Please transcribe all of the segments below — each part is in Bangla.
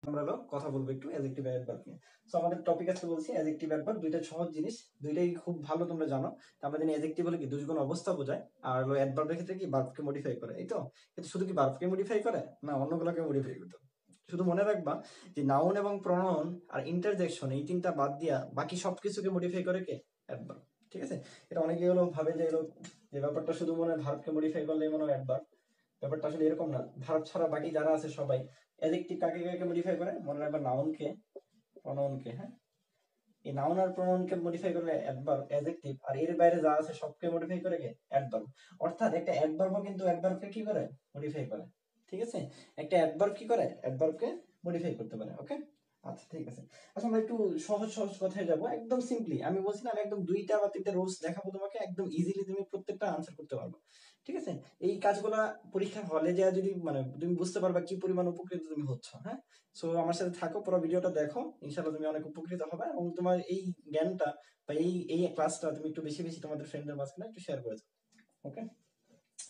আমরা কথা বলবো একটু অ্যাডজেক্টিভ আর অ্যাডভার্ব নিয়ে। সো আমাদের টপিক আজকে বলছি অ্যাডজেক্টিভ অ্যাডভার্ব, দুইটা সহজ জিনিস, দুইটাই খুব ভালো তোমরা জানো। আমরা জানি অ্যাডজেক্টিভ হলো কি দুই কোনো অবস্থা বোঝায়, আর হলো অ্যাডভার্বের ক্ষেত্রে কি ভার্বকে মডিফাই করে, এই তো। কিন্তু শুধু কি ভার্বকে মডিফাই করে না, অন্যগুলোকে মডিফাই করতে। শুধু মনে রাখবা যে নাউন এবং প্রনাউন আর ইন্টারজেকশন এই তিনটা বাদ দিয়া বাকি সবকিছুকে মডিফাই করে কে? অ্যাডভার্ব। ঠিক আছে, এটা অনেকে হলো ভাবে যে হলো যে ব্যাপারটা শুধু মনে হয় ভার্বকে মডিফাই করলেই মনে হয় অ্যাডভার্ব। ব্যাপারটা আসলে এরকম না। ভার্ব ছাড়া বাকি যারা আছে সবাই অ্যাডজেক্টিভ কাকে কাকে মডিফাই করে? মনে রাখবা নাউনকে, প্রনাউনকে। হ্যাঁ, এই নাউন আর প্রনাউনকে মডিফাই করলে অ্যাডভার্ব, অ্যাডজেক্টিভ, আর এর বাইরে যা আছে সবকে মডিফাই করে কে? অ্যাডভার্ব। অর্থাৎ একটা অ্যাডভার্বও কিন্তু অ্যাডভার্বকে কি করে? মডিফাই করে। ঠিক আছে, একটা অ্যাডভার্ব কি করে? অ্যাডভার্বকে মডিফাই করতে পারে। ওকে, আচ্ছা ঠিক আছে। আচ্ছা আমরা একটু সহজ সহজ কথায় যাবো, একদম সিম্পলি। আমি বলছি না, আমি একদম দুইটা বা তিনটা রুলস দেখাবো তোমাকে, একদম ইজিলি তুমি প্রত্যেকটা আনসার করতে পারবে। ঠিক আছে, এই কাজগুলা পরীক্ষার হলে যা যদি মানে তুমি বুঝতে পারবা কি পরিমাণ উপকৃত তুমি হচ্ছ। হ্যাঁ, সো আমার সাথে থাকো, পুরো ভিডিওটা দেখো, ইনশাআল্লাহ তুমি অনেক উপকৃত হবে, এবং তোমার এই জ্ঞানটা বা এই ক্লাসটা তুমি একটু বেশি বেশি তোমাদের ফ্রেন্ডদের মাঝখানে একটু শেয়ার করে দাও। ওকে,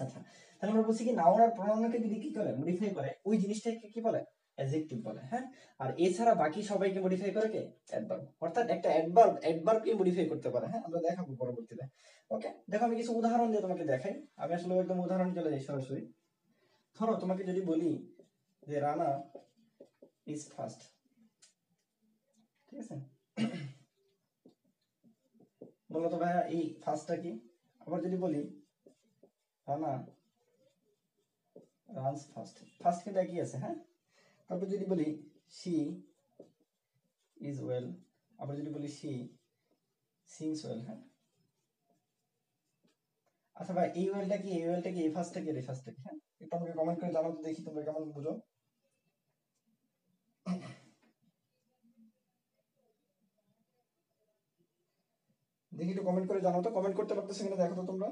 আচ্ছা। তাহলে আমরা বলছি কি নাউন আর প্রনাউনকে যদি কি করে? মডিফাই করে, ওই জিনিসটাকে কি বলে? অ্যাডজেক্টিভ বলে। হ্যাঁ, আর এছাড়া বাকি সবাইকে মডিফাই করে কে? অ্যাডভার্ব। অর্থাৎ একটা অ্যাডভার্বকে মডিফাই করতে পারে। হ্যাঁ, আমরা দেখাবো পরবর্তীতে। ওকে, দেখো আমি কিছু উদাহরণ দিয়ে তোমাকে দেখাই। আমি আসলে একদম উদাহরণ চলে যাই সরাসরি। ধরো তোমাকে যদি বলি যে রানা ইজ ফার্স্ট। ঠিক আছে, বলো তো ভাইয়া এই ফার্স্টটা কি? আবার যদি বলি রানা রানস ফার্স্ট, ফার্স্ট কিন্তু একই আছে। হ্যাঁ, তারপর যদি বলি শি ইজ ওয়েল, আবার যদি বলি শি সিংস ওয়েল। হ্যাঁ, আচ্ছা ভাই এই ওয়েলটা কি, এই ওয়েলটা কি, এই ফার্স্টটা কি, এই ফার্স্টটা কি? হ্যাঁ, একটু আমাকে কমেন্ট করে জানাও তো দেখি তোমরা কেমন বুঝো। দেখি একটু কমেন্ট করে জানাও তো, কমেন্ট করতে পারতেছো কিনা দেখো তো তোমরা।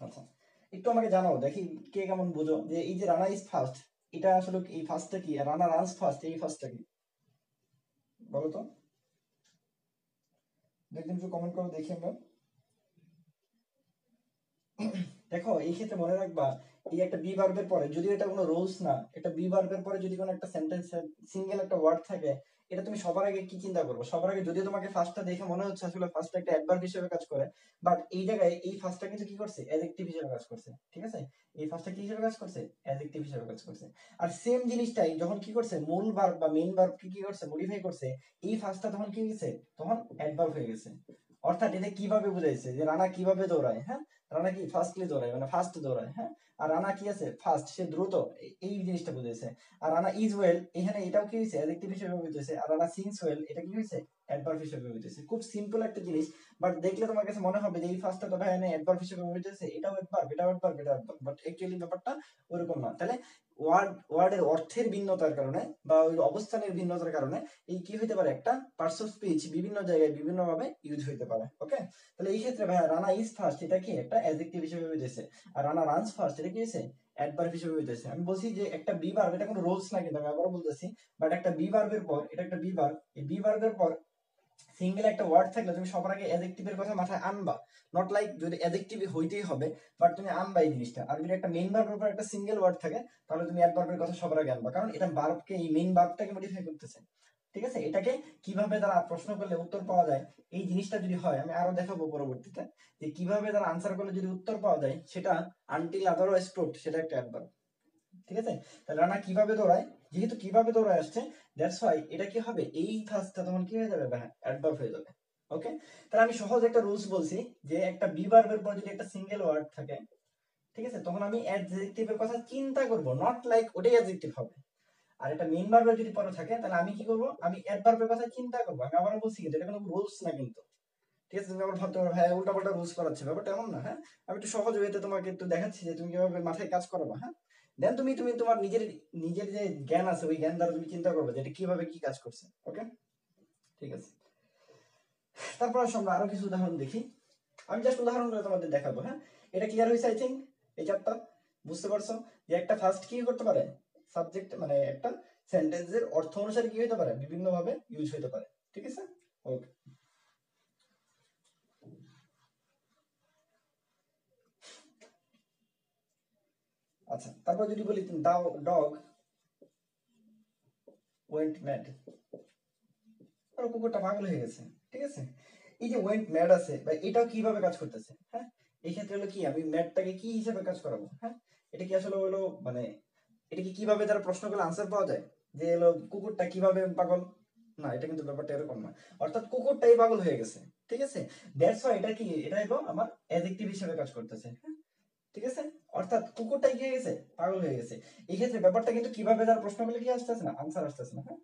আচ্ছা, একটু আমাকে জানাও দেখি কে কেমন বুঝো যে এই যে রানা ইজ ফার্স্ট, এটা আসলে এই ফার্স্টটা কি, আর রানা রানস ফার্স্ট এই ফার্স্টটা কি? বলো তো, দেখবেন একটু কমেন্ট করো দেখি আমরা। দেখো এই ক্ষেত্রে মনে রাখবা, এই একটা বি ভার্বের পরে যদি এটা কোনো রোলস না, এটা বি ভার্বের পরে যদি কোনো একটা সেন্টেন্স সিঙ্গেল একটা ওয়ার্ড থাকে, এটা তুমি সবার আগে কি চিন্তা করবে? সবার আগে যদি তোমাকে ফার্স্টটা দেখে মনে হচ্ছে আসলে ফার্স্টটা একটা অ্যাডভার্ব হিসেবে কাজ করে, বাট এই জায়গায় এই ফার্স্টটা কিন্তু কি করছে? অ্যাডজেক্টিভ হিসেবে কাজ করছে। ঠিক আছে, এই ফার্স্টটা কি হিসেবে কাজ করছে? অ্যাডজেক্টিভ হিসেবে কাজ করছে। আর সেম জিনিসটাই যখন কি করছে, মূল ভার্ব বা মেইন ভার্ব কি কি করছে? মডিফাই করছে। এই ফার্স্টটা তখন কি হয়েছে? তখন অ্যাডভার্ব হয়ে গেছে। অর্থাৎ এটা কিভাবে বুঝাইছে যে রানা কিভাবে দৌড়ায়? হ্যাঁ, রানা কি ফার্স্টলি দৌড়ায়, মানে ফার্স্ট দৌড়ায়। হ্যাঁ, আর রানা কি আছে? ফার্স্ট, সে দ্রুত, এই জিনিসটা বুঝেছে। আর রানা ইজ ওয়েল, এখানে এটাও কি হয়েছে? অ্যাডজেক্টিভ হিসেবে বুঝেছে। আর রানা সিংস ওয়েল, এটা কি হয়েছে? অ্যাডভার্ব হিসেবে বুঝেছে। খুব সিম্পল একটা জিনিস, বাট দেখলে তোমার কাছে মনে হবে যে এই ফার্স্টটা তো ভাই এনে অ্যাডভার্ব হিসেবে বুঝেছে, এটাও অ্যাডভার্ব, এটাও অ্যাডভার্ব, এটা অ্যাডভার্ব, বাট অ্যাকচুয়ালি ব্যাপারটা ওরকম না। তাহলে ওয়ার্ডের অর্থের ভিন্নতার কারণে বা ওই অবস্থানের ভিন্নতার কারণে এই কি হইতে পারে? একটা পার্টস অফ স্পিচ বিভিন্ন জায়গায় বিভিন্ন ভাবে ইউজ হইতে পারে। ওকে, তাহলে এই ক্ষেত্রে ভাই রানা ইজ ফার্স্ট এটা কি একটা অ্যাডজেক্টিভ হিসেবে বুঝেছে, আর রানা রানস ফার্স্ট এটা কি হয়েছে? অ্যাডভার্ব হিসেবে বুঝেছে। আমি বলছি যে একটা বি ভার্ব, এটা কোনো রুলস না কিন্তু আমি আবারও বলতেছি, বাট একটা বি ভার্বের পর, এটা একটা বি ভার্ব, এই বি ভার্বের পর সিঙ্গেল একটা ওয়ার্ড থাকলে তুমি সবার আগে অ্যাডজেক্টিভের কথা মাথায় আনবা। নট লাইক যদি অ্যাডজেক্টিভ হইতেই হবে, বাট তুমি আনবা এই জিনিসটা। আর যদি একটা মেইন ভার্বের পর একটা সিঙ্গেল ওয়ার্ড থাকে, তাহলে তুমি অ্যাডভার্বের কথা সবার আগে আনবা, কারণ এটা ভার্বকে, এই মেইন ভার্বটাকে মডিফাই করতেছে। ঠিক আছে, এটাকে কিভাবে তারা প্রশ্ন করলে উত্তর পাওয়া যায়, এই জিনিসটা যদি হয় আমি আরো দেখাবো পরবর্তীতে, যে কিভাবে তারা আনসার করলে যদি উত্তর পাওয়া যায়, সেটা আনটিল আদারওয়াইজ প্রুভড, সেটা একটা অ্যাডভার্ব। ঠিক আছে, তাহলে রানা কিভাবে দৌড়ায়, যেহেতু কিভাবে দৌড়ায় আসছে, দ্যাটস ওয়াই এটা কি হবে? এই ফার্স্টটা তখন কি হয়ে যাবে? অ্যাডভার্ব হয়ে যাবে। ওকে, তাহলে আমি সহজ একটা রুলস বলছি, যে একটা বি ভার্বের পর যদি একটা সিঙ্গেল ওয়ার্ড থাকে, ঠিক আছে, তখন আমি অ্যাডজেক্টিভের কথা চিন্তা করব, নট লাইক ওটাই অ্যাডজেক্টিভ হবে। আর এটা মেইন ভার্বের যদি পরে থাকে, তাহলে আমি কি করব? আমি অ্যাডভার্বের কথা চিন্তা করব। আমি আবার বলছি কিন্তু এটা কোনো রুলস না কিন্তু। ঠিক আছে, তুমি আবার ভাবতে পারো হ্যাঁ উল্টা পাল্টা রুলস করাচ্ছে, ব্যাপারটা এমন না। হ্যাঁ, আমি একটু সহজ ওয়েতে তোমাকে একটু দেখাচ্ছি যে তুমি কিভাবে মাথায় কাজ করবা। হ্যাঁ, দেন তুমি তুমি তোমার নিজের নিজের যে জ্ঞান আছে, ওই জ্ঞান দ্বারা তুমি চিন্তা করবে যে এটা কিভাবে কি কাজ করছে। ওকে, ঠিক আছে। তারপর আসো আমরা আরো কিছু উদাহরণ দেখি। আমি জাস্ট উদাহরণ করে তোমাদের দেখাবো। হ্যাঁ, এটা ক্লিয়ার হয়েছে আই থিঙ্ক, এই চারটা বুঝতে পারছো যে একটা ফার্স্ট কি করতে পারে? সাবজেক্ট মানে একটা সেন্টেন্সের অর্থ অনুসারে কি হতে পারে? বিভিন্ন ভাবে ইউজ হতে পারে। ঠিক আছে, ওকে। আচ্ছা, তারপর যদি বলি ডগ ওয়েন্ট ম্যাড, আর কুকুরটা পাগল হয়ে গেছে, ঠিক আছে। এই যে ওয়েন্ট ম্যাড আছে বা এটাও কিভাবে কাজ করতেছে, হ্যাঁ, এই ক্ষেত্রে হলো কি আমি ম্যাডটাকে কি হিসেবে কাজ করাবো, হ্যাঁ, এটা কি আসলে হলো মানে এটা কি কিভাবে তার প্রশ্নগুলো আনসার পাওয়া যায় যে হলো কুকুরটা কিভাবে পাগল, না এটা কিন্তু ব্যাপারটা এরকম না, অর্থাৎ কুকুরটাই পাগল হয়ে গেছে, ঠিক আছে। দ্যাটস ওয়াই এটা কি, এটা হলো আমার অ্যাডজেক্টিভ হিসেবে কাজ করতেছে, হ্যাঁ, ঠিক আছে। অর্থাৎ কুকুরটাই কি হয়ে গেছে, পাগল হয়ে গেছে। এই ক্ষেত্রে ব্যাপারটা কিন্তু কিভাবে তার প্রশ্নগুলো কি আসতেছে না, আনসার আসতেছে না, হ্যাঁ।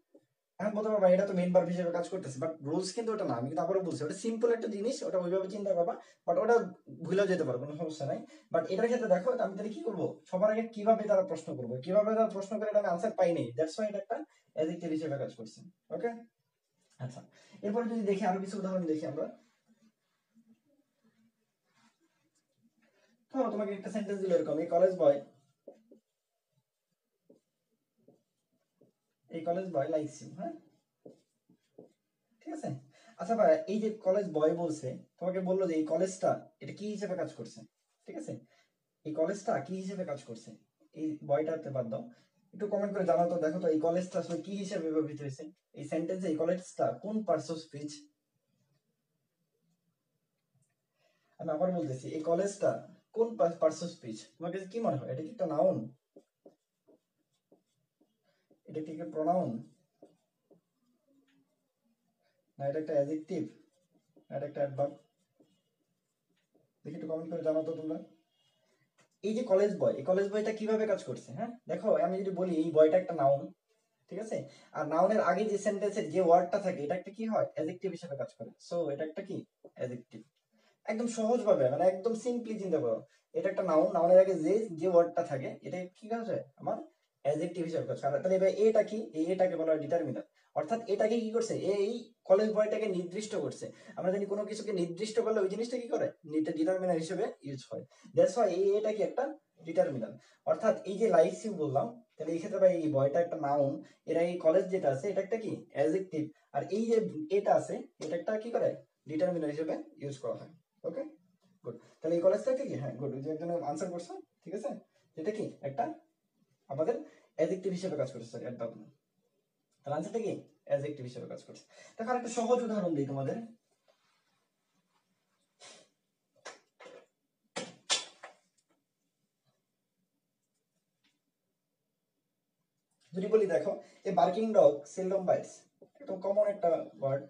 হ্যাঁ বলতে পারবা এটা তো মেইন ভার্ব হিসেবে কাজ করতেছে, বাট রুলস কিন্তু ওটা না, আমি কিন্তু আবারও বলছি ওটা সিম্পল একটা জিনিস, ওটা ওইভাবে চিন্তা করবা, বাট ওটা ভুলেও যেতে পারো, কোনো সমস্যা নাই। বাট এটার ক্ষেত্রে দেখো আমি তাহলে কি করবো, সবার আগে কিভাবে তারা প্রশ্ন করবো, কিভাবে তারা প্রশ্ন করে এটা আমি আনসার পাই নাই, দ্যাটস ওয়াই এটা একটা অ্যাডজেক্টিভ হিসেবে কাজ করছে। ওকে, আচ্ছা, এরপরে যদি দেখি আরো কিছু উদাহরণ দেখি আমরা। ধরো তোমাকে একটা সেন্টেন্স দিল এরকম, এই কলেজ বয় লাইকস ইউ, হ্যাঁ, ঠিক আছে। আচ্ছা ভাই, এই যে কলেজ বয় বলছে, তোমাকে বললো যে এই কলেজটা এটা কি হিসেবে কাজ করছে, ঠিক আছে, এই কলেজটা কি হিসেবে কাজ করছে, এই বয়টাতে বাদ দাও, একটু কমেন্ট করে জানাও তো, দেখো তো এই কলেজটা আসলে কি হিসেবে ব্যবহৃত হয়েছে এই সেন্টেন্সে, এই কলেজটা কোন পার্টস অফ স্পিচ। আমি আবার বলতেছি, এই কলেজটা কোন পার্টস অফ স্পিচ, তোমার কাছে কি মনে হয়, এটা কি একটা নাউন, এটা কি একটা প্রোনাউন, না এটা একটা অ্যাডজেক্টিভ, না এটা একটা অ্যাডভার্ব, দেখি একটু কমেন্ট করে জানাও তো তোমরা। এই যে কলেজ বয়, এই কলেজ বয়টা কিভাবে কাজ করছে, হ্যাঁ, দেখো আমি যদি বলি এই বয়টা একটা নাউন, ঠিক আছে, আর নাউনের আগে যে সেন্টেন্সের যে ওয়ার্ডটা থাকে এটা একটা কি হয়, অ্যাডজেক্টিভ হিসেবে কাজ করে, সো এটা একটা কি, অ্যাডজেক্টিভ। একদম সহজ ভাবে মানে একদম সিম্পলি চিন্তা করো, এটা একটা নাউন, নাউনের আগে যে যে ওয়ার্ডটা থাকে এটা কি কাজ হয় আমার, অ্যাডজেক্টিভ হিসেবে কাজ করে। তাহলে এবার এটা কি, এই এটাকে বলা হয় ডিটারমিনার, অর্থাৎ এটাকে কি করছে, এই কলেজ বয়টাকে নির্দিষ্ট করছে। আমরা জানি কোনো কিছুকে নির্দিষ্ট করলে ওই জিনিসটা কি করে, ডিটারমিনার হিসেবে ইউজ হয়, দ্যাটস হোয়াই এই এটা কি একটা ডিটারমিনার। অর্থাৎ এই যে লাইকস ইউ বললাম, তাহলে এই ক্ষেত্রে ভাই এই বয়টা একটা নাউন, এরা এই কলেজ যেটা আছে এটা একটা কি, অ্যাডজেক্টিভ, আর এই যে এটা আছে এটা একটা কি করে, ডিটারমিনার হিসেবে ইউজ করা হয়। ওকে, গুড, তাহলে এই কলেজটা কি, হ্যাঁ গুড, ওই যে একজন আনসার করছে, ঠিক আছে, এটা কি একটা আমাদের অ্যাডজেক্টিভ হিসেবে কাজ করছে, সরি অ্যাডভার্ব না, তাহলে আনসারটা কি, অ্যাডজেক্টিভ হিসেবে কাজ করছে। দেখো একটা সহজ উদাহরণ দিই তোমাদের, যদি বলি দেখো a barking dog seldom bites, একদম কমন একটা ওয়ার্ড,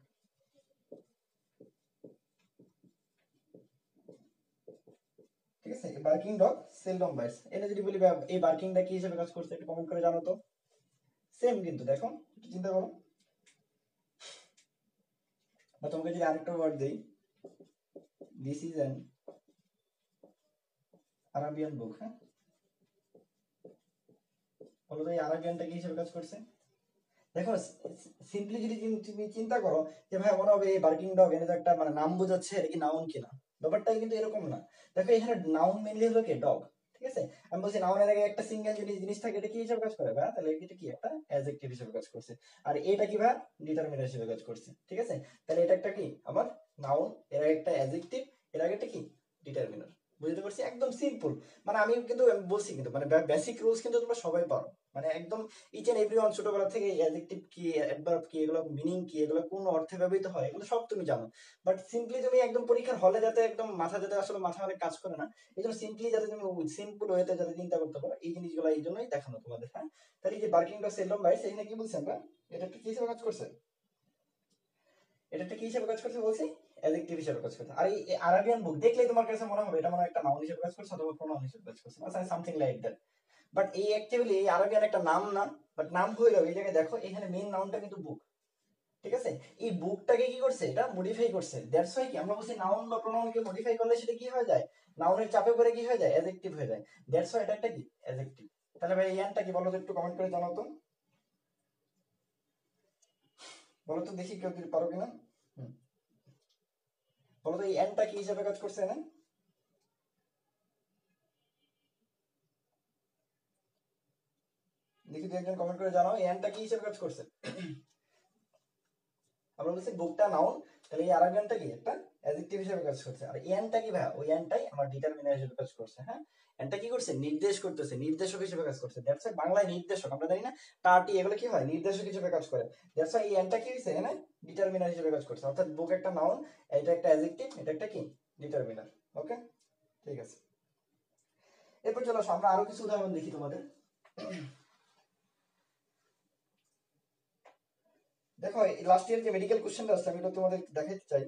ঠিক আছে, বার্কিং ডগ সেলডম বাইটস, এটা যদি বলি এই বার্কিংটা কি হিসেবে কাজ করছে, একটু কমেন্ট করে জানো তো। সেম কিন্তু দেখো, একটু চিন্তা করো, বা তোমাকে যদি আরেকটা ওয়ার্ড দেই, দিস ইজ অ্যান আরাবিয়ান বুক, হ্যাঁ, বলো তো এই আরাবিয়ানটা কি হিসেবে কাজ করছে। দেখো সিম্পলি যদি তুমি চিন্তা করো যে ভাই মনে হবে এই বার্কিং ডগ এনে তো একটা মানে নাম বোঝাচ্ছে, এটা কি নাউন কিনা, ব্যাপারটা কিন্তু এরকম না। দেখো এখানে নাউন মেনলি হলো কি ডগ, ঠিক আছে, আমি বলছি নাউনের আগে একটা সিঙ্গেল যদি জিনিস থাকে এটা কি হিসেবে কাজ করে ভাই, তাহলে এটা কি একটা অ্যাডজেক্টিভ হিসেবে কাজ করছে, আর এটা কি ভাই ডিটারমিনার হিসেবে কাজ করছে, ঠিক আছে। তাহলে এটা একটা কি আমার নাউন, এর আগে একটা অ্যাডজেক্টিভ, এর আগে একটা কি ডিটারমিনার, বুঝতে পারছি, একদম সিম্পল। মানে আমি কিন্তু বলছি কিন্তু মানে বেসিক রুলস কিন্তু তোমরা সবাই পারো, মানে একদম ইচ এন্ড এভরিওয়ান ছোটবেলা থেকে অ্যাডজেক্টিভ কি অ্যাডভার্ব কি এগুলো মিনিং কি এগুলো কোন অর্থে ব্যবহৃত হয় এগুলো সব তুমি জানো, বাট সিম্পলি তুমি একদম পরীক্ষার হলে যাতে একদম মাথা যাতে আসলে মাথা অনেক কাজ করে না, এই জন্য সিম্পলি যাতে তুমি সিম্পল ওয়েতে যাতে চিন্তা করতে পারো এই জিনিসগুলো এই জন্যই দেখানো তোমাদের, হ্যাঁ। তাহলে এই যে বার্কিং ডগ সেলডম বাইটস এখানে কি বলছি আমরা, এটা একটা কি হিসেবে কাজ করছে, এটা একটা কি হিসেবে কাজ করছে বলছি, অ্যাডজেক্টিভ হিসেবে কাজ করছে। আর এই আরাবিয়ান বুক দেখলেই তোমার কাছে মনে হবে এটা মনে হয় একটা নাউন হিসেবে কাজ করছে অথবা প্রোনাউন হিসেবে কাজ করছে, সামথিং লাইক দ্যাট। বাট এই অ্যাকচুয়ালি এই আরবিয়ান একটা নাম না, বাট নাম হইলেও এই জায়গায় দেখো এখানে মেইন নাউনটা কিন্তু বুক, ঠিক আছে, এই বুকটাকে কি করছে এটা মডিফাই করছে, দ্যাটস হোয়াই কি আমরা বলছি নাউন বা প্রোনাউনকে মডিফাই করলে সেটা কি হয়ে যায়, নাউনের চাপে পড়ে কি হয়ে যায়, অ্যাডজেক্টিভ হয়ে যায়, দ্যাটস হোয়াই এটা একটা কি অ্যাডজেক্টিভ। তাহলে ভাই এই অ্যানটা কি বলো তো, একটু কমেন্ট করে জানাও তো, বলো তো দেখি কেউ যদি পারো কিনা। হুম, বলো তো এই অ্যানটা কি হিসাবে কাজ করছে না, দেখি দু একজন কমেন্ট করে জানাও এই অ্যানটা কি হিসাবে কাজ করছে। আমরা বলছি বুকটা নাউন, তাহলে এই আরেকজনটা কি একটা অ্যাডজেক্টিভ হিসেবে কাজ করছে। আর এনটা কি ভাই, ওই এনটাই আমার ডিটারমিনার হিসেবে কাজ করছে। হ্যাঁ, এনটা কি করছে, নির্দেশ করতেছে, নির্দেশক হিসেবে কাজ করছে। দ্যাটস ওয়াই বাংলায় নির্দেশক আমরা জানি না, টাটি এগুলো কি হয়, নির্দেশক হিসেবে কাজ করে। দ্যাটস ওয়াই এই এনটা কি হইছে, এখানে ডিটারমিনার হিসেবে কাজ করছে। অর্থাৎ বুক একটা নাউন, এটা একটা অ্যাডজেক্টিভ, এটা একটা কি ডিটারমিনার। ওকে, ঠিক আছে। এরপর চলো আসো আমরা আরো কিছু উদাহরণ দেখি তোমাদের। দেখো লাস্ট ইয়ার যে মেডিকেল কোশ্চেনটা আছে আমি এটা তোমাদের দেখাইতে চাই।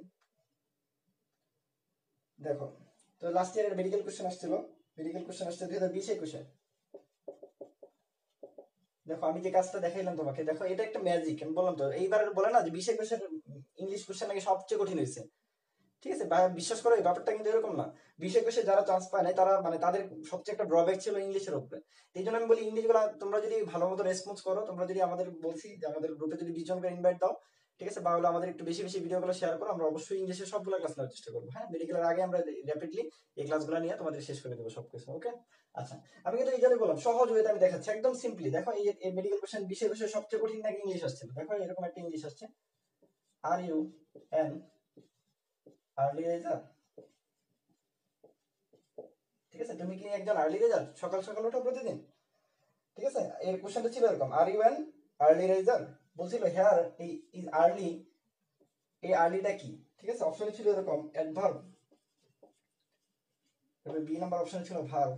দেখো, তো লাস্ট ইয়ারের মেডিকেল কোশ্চেন আসছিল, মেডিকেল কোশ্চেন আসছে 2020-21। দেখো আমি যে কাজটা দেখাইলাম তোমাকে, দেখো এটা একটা ম্যাজিক। আমি বললাম তো এইবার বলে না যে 20-21 ইংলিশ কোশ্চেন নাকি সবচেয়ে কঠিন হয়েছে। ঠিক আছে ভাই, বিশ্বাস করো এই ব্যাপারটা কিন্তু এরকম না। 20-21 যারা চান্স পায় নাই তারা মানে তাদের সবচেয়ে একটা ড্রব্যাক ছিল ইংলিশের উপরে। এই জন্য আমি বলি ইংলিশ গুলা তোমরা যদি ভালো মতো রেসপন্স করো, তোমরা যদি আমাদের বলছি যে আমাদের গ্রুপে যদি 20 জন করে ইনভাইট দাও, ঠিক আছে, বা হলো আমাদের একটু বেশি বেশি ভিডিওগুলো শেয়ার করো, আমরা অবশ্যই ইংলিশের সবগুলো ক্লাস নেওয়ার চেষ্টা করবো। হ্যাঁ, মেডিকেলের আগে আমরা র্যাপিডলি এই ক্লাসগুলো নিয়ে তোমাদের শেষ করে দেবো সবকিছু। ওকে, আচ্ছা, আমি কিন্তু এই জন্য বললাম সহজ ওয়েতে আমি দেখাচ্ছি একদম সিম্পলি। দেখো এই মেডিকেল কোশ্চেন 20-21 সবচেয়ে কঠিন নাকি ইংলিশ আসছে। দেখো এরকম একটা ইংলিশ আসছে, are U N early raiser. ঠিক আছে, তুমি কি একজন আর্লি রাইজার, সকাল সকাল ওঠো প্রতিদিন? ঠিক আছে, এর কোশ্চেনটা ছিল এরকম, are you an early riser. বলছিল হেয়ার এই ইজ আর্লি, এই আর্লিটা কি? ঠিক আছে, অপশনে ছিল এরকম অ্যাডভার্ব, তারপরে বি নাম্বার অপশনে ছিল ভার্ব,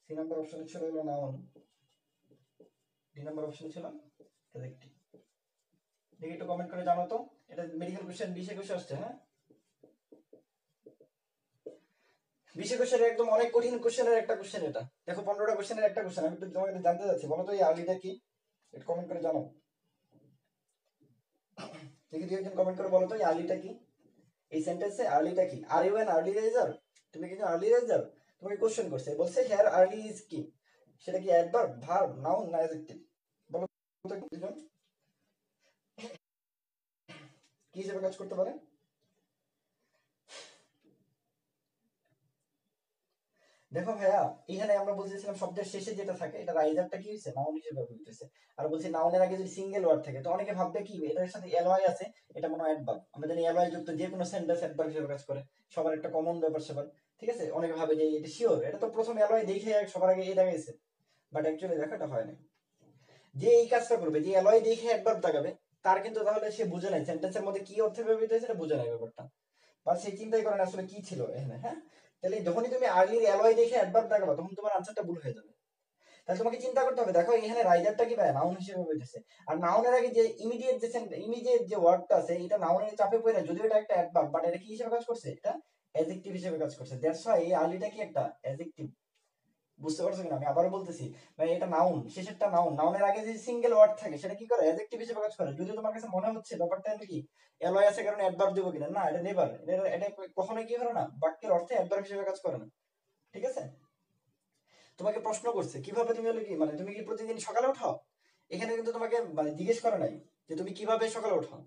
সি নাম্বার অপশনে ছিল হলো নাউন, ডি নাম্বার অপশনে ছিল অ্যাডজেক্টিভ। দেখি একটু কমেন্ট করে জানো তো, এটা মেডিকেল কোশ্চেন 20-21 আসছে। হ্যাঁ, 20-21 একদম অনেক কঠিন কোশ্চেনের একটা কোশ্চেন এটা। দেখো 15টা কোশ্চেনের একটা কোশ্চেন, আমি একটু তোমাকে জানতে চাচ্ছি, বলো তো এই আর্লিটা কি? একটু কমেন্ট করে জানো, দেখি 2-1 কমেন্ট করে বলো তো এই আর্লিটা কি, এই সেন্টেন্সে আর্লিটা কি? Are you an early riser, তুমি কি আর্লি রাইজার? তোমাকে কোশ্চেন করছে, বলছে হেয়ার আর্লি ইজ কি, সেটা কি অ্যাডভার্ব, ভার্ব, নাউন না অ্যাডজেক্টিভ? বলো তো দুজন কি হিসেবে কাজ করতে পারে? দেখো ভাইয়া, এখানে আমরা বলতেছিলাম শব্দের শেষে যেটা থাকে এটা রাইজারটা কি হয়েছে, নাউন হিসেবে ব্যবহৃত হয়েছে। আর বলছি নাউনের আগে যদি সিঙ্গেল ওয়ার্ড থাকে তো অনেকে ভাববে কি এটার সাথে এলওয়াই আছে, এটা মনে হয় অ্যাডভার্ব। আমরা জানি এলওয়াই যুক্ত যে কোনো সেন্টেন্স অ্যাডভার্ব হিসেবে কাজ করে, সবার একটা কমন ব্যাপার স্যাপার। ঠিক আছে, অনেকে ভাবে যে এটা শিওর, এটা তো প্রথম এলওয়াই দেখে সবার আগে এটা গেছে, বাট অ্যাকচুয়ালি দেখো এটা হয় না। যে এই কাজটা করবে, যে অ্যালয় দেখে অ্যাডভার্ব দাগাবে, তার কিন্তু তাহলে সে বুঝে নাই সেন্টেন্সের মধ্যে কি অর্থে ব্যবহৃত হয়েছে, এটা বুঝে নাই ব্যাপারটা, বা সে চিন্তাই করে না আসলে কি ছিল এখানে। হ্যাঁ, তাহলে যখনই তুমি আর্লির অ্যালয় দেখে অ্যাডভার্ব দাগাবা তখন তোমার আনসারটা ভুল হয়ে যাবে। তাহলে তোমাকে চিন্তা করতে হবে, দেখো এখানে রাইজারটা কি ভাই নাউন হিসেবে ব্যবহৃত, আর নাউনের আগে যে ইমিডিয়েট যে ইমিডিয়েট যে ওয়ার্ডটা আছে এটা নাউনের চাপে পড়ে, যদিও এটা একটা অ্যাডভার্ব বাট এটা কি হিসেবে কাজ করছে, এটা অ্যাডজেক্টিভ হিসেবে কাজ করছে। দ্যাটস হোয়াই এই আর্লিটা কি একটা অ্যাডজেক্টিভ। বুঝতে পারছো কিনা, আমি আবারও বলতেছি ভাই, এটা নাউন, শেষেরটা নাউন, নাউনের আগে যে সিঙ্গেল ওয়ার্ড থাকে সেটা কি করে, অ্যাডজেক্টিভ হিসেবে কাজ করে। যদি তোমার কাছে মনে হচ্ছে ব্যাপারটা কি এলয় আছে কারণে অ্যাডভার্ব দেবো কিনা, না, এটা নেভার, এটা কখনোই কি করে না, বাক্যের অর্থে অ্যাডভার্ব হিসেবে কাজ করে না। ঠিক আছে, তোমাকে প্রশ্ন করছে কিভাবে তুমি হলো কি মানে তুমি কি প্রতিদিন সকালে উঠাও, এখানে কিন্তু তোমাকে মানে জিজ্ঞেস করে নাই যে তুমি কিভাবে সকালে উঠাও।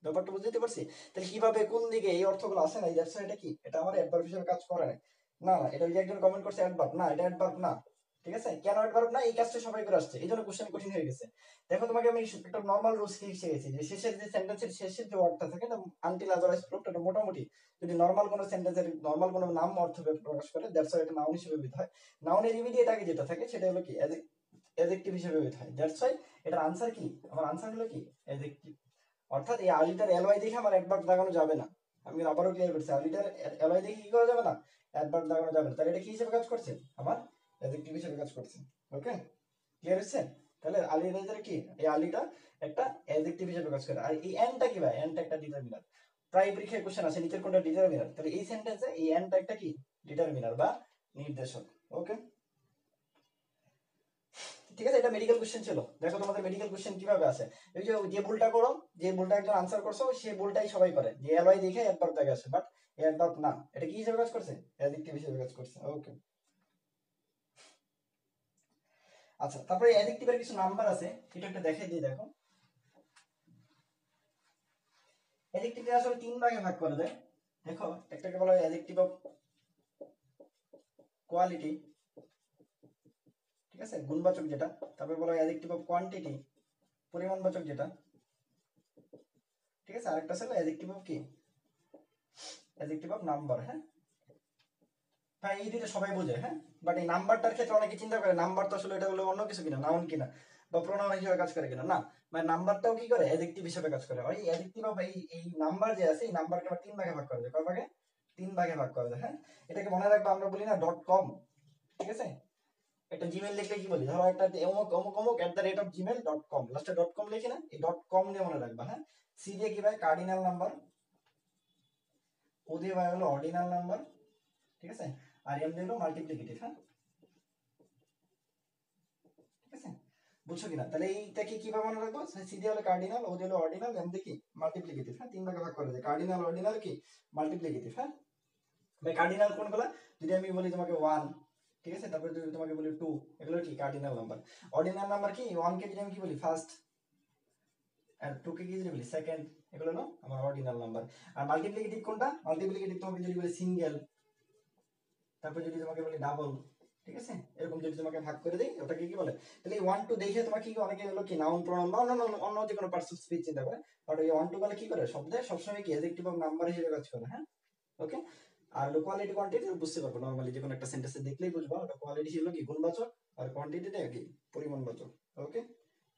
ব্যাপারটা বুঝতে পারছি, তাহলে কিভাবে কোন দিকে এই অর্থগুলো আসে না, দ্যাটস এটা কি, এটা আমার অ্যাডভার্ব হিসেবে কাজ করে না। না না, এটা ওই যে একজন কমেন্ট করছে অ্যাডভার্ব না, এটা অ্যাডভার্ব না। ঠিক আছে, কেন অ্যাডভার্ব না, এই কাজটা সবাই করে আসছে, এই জন্য কোশ্চেন কঠিন হয়ে গেছে। দেখো তোমাকে আমি একটা নর্মাল রুলস শিখেছি যে শেষের যে সেন্টেন্সের শেষের যে ওয়ার্ডটা থাকে না, আনটিল আদারওয়াইজ প্রুভড, এটা মোটামুটি যদি নর্মাল কোনো সেন্টেন্সের নর্মাল কোনো নাম অর্থ প্রকাশ করে দ্যাটস এটা নাউন হিসেবে ব্যবহৃত হয়। নাউনের ইমিডিয়েট আগে যেটা থাকে সেটা হলো কি অ্যাডজেক্টিভ হিসেবে ব্যবহৃত হয়। দ্যাটস ওয়াই এটার আনসার কি, আমার আনসার হলো কি অ্যাডজেক্টিভ। অর্থাৎ এই আর্লিটার এলওয়াই দেখে আমার অ্যাডভার্ব লাগানো যাবে না। আমি আবারও ক্লিয়ার করছি, আর্লিটার এলওয়াই দেখে কি করা যাবে না, অ্যাডভার্ব লাগানো যাবে না। তাহলে এটা কি হিসেবে কাজ করছে, আমার অ্যাডজেক্টিভ হিসেবে কাজ করছে। ওকে, ক্লিয়ার হচ্ছে? তাহলে আর্লি রাইজার কি, এই আর্লিটা একটা অ্যাডজেক্টিভ হিসেবে কাজ করে। আর এই এন্ডটা কি ভাই, এন্ডটা একটা ডিটারমিনার। প্রায় পরীক্ষায় কোশ্চেন আছে নিচের কোনটা ডিটারমিনার, তাহলে এই সেন্টেন্সে এই এন্ডটা একটা কি ডিটারমিনার বা নির্দেশক। ওকে, ঠিক আছে, এটা মেডিকেল কোশ্চেন ছিল। দেখো তোমাদের মেডিকেল কোশ্চেন কিভাবে আসে, এই যে যে ভুলটা করো, যে ভুলটা একজন আনসার করছো সেই ভুলটাই সবাই করে, যে এলওয়াই দেখে অ্যাডভার্ব দাগে আসে, বাট অ্যাডভার্ব না, এটা কি হিসেবে কাজ করছে, অ্যাডজেক্টিভ হিসেবে কাজ করছে। ওকে, আচ্ছা, তারপরে অ্যাডজেক্টিভের কিছু নাম্বার আছে, এটা একটা দেখাই দিই। দেখো অ্যাডজেক্টিভে আসলে তিন ভাগে ভাগ করা যায়। দেখো একটাকে বলা হয় অ্যাডজেক্টিভ অফ কোয়ালিটি, ঠিক আছে, গুণবাচক যেটা। তারপরে বলা হয় অ্যাডজেক্টিভ অফ কোয়ান্টিটি, পরিমাণবাচক যেটা। ঠিক আছে, আরেকটা ছিল অ্যাডজেক্টিভ অফ কি, অ্যাডজেক্টিভ অফ নাম্বার। হ্যাঁ হ্যাঁ এই দুইটা সবাই বোঝে। হ্যাঁ বাট এই নাম্বারটার ক্ষেত্রে অনেকে চিন্তা করে নাম্বার তো আসলে এটা হলো অন্য কিছু কিনা, নাউন কিনা বা প্রোনাউন হিসেবে কাজ করে কিনা। না, মানে নাম্বারটাও কি করে, অ্যাডজেক্টিভ হিসেবে কাজ করে। ওই অ্যাডজেক্টিভ অফ এই নাম্বার যে আছে এই নাম্বারকে আবার তিন ভাগে ভাগ করা যায়। কয় ভাগে? তিন ভাগে ভাগ করা যায়। হ্যাঁ এটাকে মনে রাখবা, আমরা বলি না ডট কম, ঠিক আছে, একটা জিমেল লিখলে কি বলি, ধরো একটা অমুক অমুক অমুক @gmail.com, লাস্টে ডট কম লিখি না, এই ডট কম দিয়ে মনে রাখবা। হ্যাঁ সি দিয়ে কি ভাই, কার্ডিনাল নাম্বার, ও দিয়ে ভাই হলো অর্ডিনাল নাম্বার, ঠিক আছে, আর এম দিয়ে হলো মাল্টিপ্লিকেটিভ। হ্যাঁ ঠিক আছে, বুঝছো কিনা? তাহলে এইটাকে কিভাবে মনে রাখবো, সি দিয়ে হলো কার্ডিনাল, ও দিয়ে হলো অর্ডিনাল, এম দিয়ে কি মাল্টিপ্লিকেটিভ। হ্যাঁ তিন ভাগে ভাগ করে দেয়, কার্ডিনাল অর্ডিনাল কি মাল্টিপ্লিকেটিভ। হ্যাঁ ভাই কার্ডিনাল কোনগুলা, যদি আমি বলি তোমাকে 1, ঠিক আছে, তারপরে যদি তোমাকে বলি 2, এগুলো কি কার্ডিনাল নাম্বার। অর্ডিনাল নাম্বার কি, 1 কে যদি আমি কি বলি ফার্স্ট, আর 2 কে কি যদি বলি সেকেন্ড, এগুলো হলো আমার অর্ডিনাল নাম্বার। আর মাল্টিপ্লিকেটিভ কোনটা, মাল্টিপ্লিকেটিভ তোমাকে যদি বলি সিঙ্গেল, তারপর যদি তোমাকে বলি ডাবল, ঠিক আছে, এরকম যদি তোমাকে ভাগ করে দেই ওটাকে কি বলে। তাহলে এই 1 2 দেখে তোমাকে কি অনেকে হলো কি নাউন প্রোনাউন বা অন্য অন্য যে কোনো পার্টস অফ স্পিচ চিন্তা করে, বাট এই 1 2 বলে কি করে, শব্দে সবসময় কি অ্যাডজেক্টিভ অফ নাম্বার হিসেবে কাজ করে। হ্যাঁ ওকে, আর কোয়ালিটি কোয়ান্টিটি বুঝতে পারবো নরমালি, যে কোনো একটা সেন্টেন্সে দেখলেই বুঝবা ওটা কোয়ালিটি হলো কি গুণবাচক, আর কোয়ান্টিটিটা কি পরিমাণবাচক। ওকে,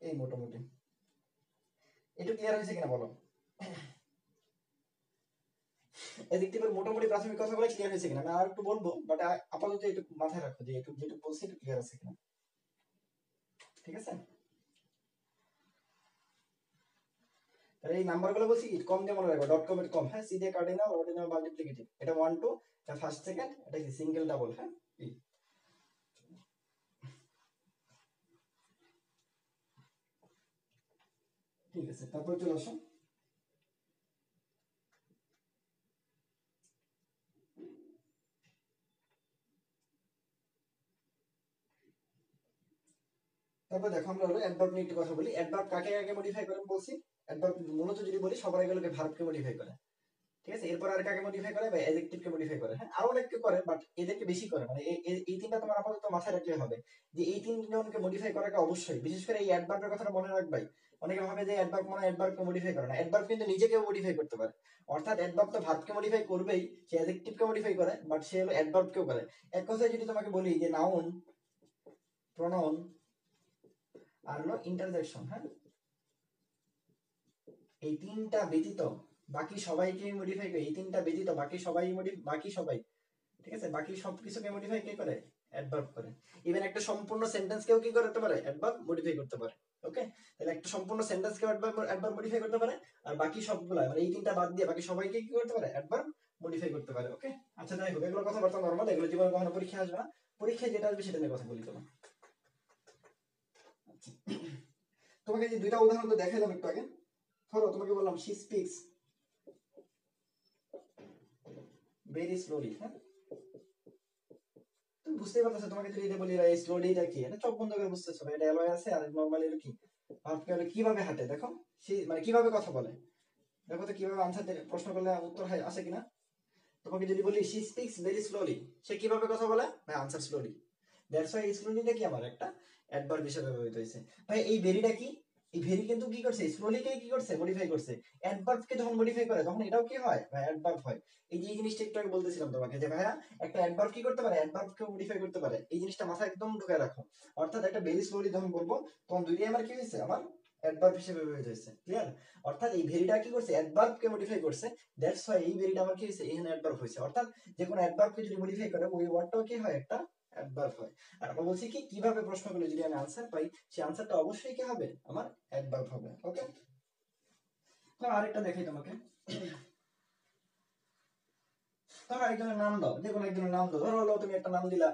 এই মোটামুটি একটু ক্লিয়ার হয়েছে কিনা বলো? অ্যাডজেক্টিভের মোটামুটি প্রাথমিক কথাগুলো ক্লিয়ার হয়েছে কিনা, আমি আর একটু বলবো, বাট আপাতত একটু মাথায় রাখো যে একটু যেটুকু বলছি একটু ক্লিয়ার আছে কিনা, ঠিক আছে। তাহলে এই নাম্বারগুলো বলছি কম দিয়ে মনে রাখবো, ডট কম এর কম। হ্যাঁ সি দিয়ে কার্ডিনাল অর্ডিনাল মাল্টিপ্লিকেটিভ, এটা 1 2, এটা ফার্স্ট সেকেন্ড, এটা কি সিঙ্গেল ডাবল। হ্যাঁ ঠিক আছে, তারপর চলে আসো। তারপর দেখো আমরা হলো অ্যাডভার্ব নিয়ে একটু কথা বলি। অ্যাডভার্ব কাকে কাকে মডিফাই করে বলছি, অ্যাডভার্ব মূলত যদি বলি সবার আগে লোকে ভার্বকে মডিফাই করে, ঠিক আছে, এরপর আর কাকে মডিফাই করে বা অ্যাডজেক্টিভকে মডিফাই করে। হ্যাঁ আরো অনেকে করে, বাট এদেরকে বেশি করে, মানে এই তিনটা তোমার আপাতত মাথায় রাখলে হবে, যে এই তিনজনকে মডিফাই করাকে অবশ্যই, বিশেষ করে এই অ্যাডভার্বের কথাটা মনে রাখবাই। অনেকে ভাবে যে অ্যাডভার্ব মানে অ্যাডভার্বকে মডিফাই করে না, অ্যাডভার্ব কিন্তু নিজেকেও মডিফাই করতে পারে। অর্থাৎ অ্যাডভার্ব তো ভার্বকে মডিফাই করবেই, সে অ্যাডজেক্টিভকে মডিফাই করে, বাট সে হলো অ্যাডভার্বকেও করে। এক কথায় যদি তোমাকে বলি যে নাউন, প্রোনাউন আর হলো ইন্টারজেকশন, হ্যাঁ এই তিনটা ব্যতীত বাকি সবাইকে মডিফাই করে, এই তিনটা ব্যতীত বাকি সবাই, ঠিক আছে, বাকি সবকিছুকে মডিফাই কে করে, অ্যাডভার্ব করে। ইভেন একটা সম্পূর্ণ সেন্টেন্সকেও কি করতে পারে, অ্যাডভার্ব মডিফাই করতে পারে। ওকে, তাহলে একটা সম্পূর্ণ সেন্টেন্সকে অ্যাডভার্ব মডিফাই করতে পারে, আর বাকি সবগুলা মানে এই তিনটা বাদ দিয়ে বাকি সবাইকে কি করতে পারে, অ্যাডভার্ব মডিফাই করতে পারে। ওকে, আচ্ছা যাই হোক, এগুলো কথাবার্তা নরমাল, এগুলো জীবনে কখনো পরীক্ষা আসবে না, পরীক্ষায় যেটা আসবে সেটা নিয়ে কথা বলি। চলো তোমাকে যে দুইটা উদাহরণ তো দেখাইলাম একটু আগে, ধরো তোমাকে বললাম শি স্পিক্স ভেরি স্লোলি। হ্যাঁ তুমি বুঝতেই পারতেছো, তোমাকে যদি এটা বলি এই স্লোলিটা কি, এটা চোখ বন্ধ করে বুঝতেছো এটা অ্যালয় আছে, আর নরমালি এটা কি ভাবকে হলে কিভাবে হাঁটে, দেখো সে মানে কিভাবে কথা বলে, দেখো তো কিভাবে আনসার প্রশ্ন করলে উত্তর আসে কিনা। তোমাকে যদি বলি শি স্পিক্স ভেরি স্লোলি, সে কিভাবে কথা বলে, ভাই আনসার স্লোলি। দ্যাটস ওয়াই স্লোলিটা কি আমার একটা অ্যাডভার্ব হিসেবে ব্যবহৃত হয়েছে। ভাই এই ভেরিটা কি, এই ভেরি কিন্তু কি করছে, স্লোলিকে কি করছে, মডিফাই করছে। অ্যাডভার্বকে যখন মডিফাই করে তখন এটাও কি হয়, ভাই অ্যাডভার্ব হয়। এই যে এই জিনিসটা একটু আগে বলতেছিলাম তোমাকে, যে ভাইয়া একটা অ্যাডভার্ব কি করতে পারে, অ্যাডভার্বকে মডিফাই করতে পারে, এই জিনিসটা মাথায় একদম ঢুকে রাখো। অর্থাৎ একটা ভেরি স্লোলি যখন বলবো তখন দুইটাই আমার কি হয়েছে, আমার অ্যাডভার্ব হিসেবে ব্যবহৃত হয়েছে। ক্লিয়ার? অর্থাৎ এই ভেরিটা কি করছে, অ্যাডভার্বকে মডিফাই করছে, দ্যাটস ওয়াই এই ভেরিটা আমার কি হয়েছে, এখানে অ্যাডভার্ব হয়েছে। অর্থাৎ যে কোনো অ্যাডভার্বকে যদি মডিফাই করে ওই ওয়ার্ডটাও কি হয়, একটা অ্যাডভার্ব হয়। আর আমরা বলছি কি কিভাবে প্রশ্নগুলো যদি আমি আনসার পাই, সেই আনসারটা অবশ্যই কি হবে, আমার অ্যাডভার্ব হবে। ওকে, তো আরেকটা দেখাই তোমাকে। ধরো একজনের নাম দাও, যে কোনো একজনের নাম দাও, ধরো হলো তুমি একটা নাম দিলা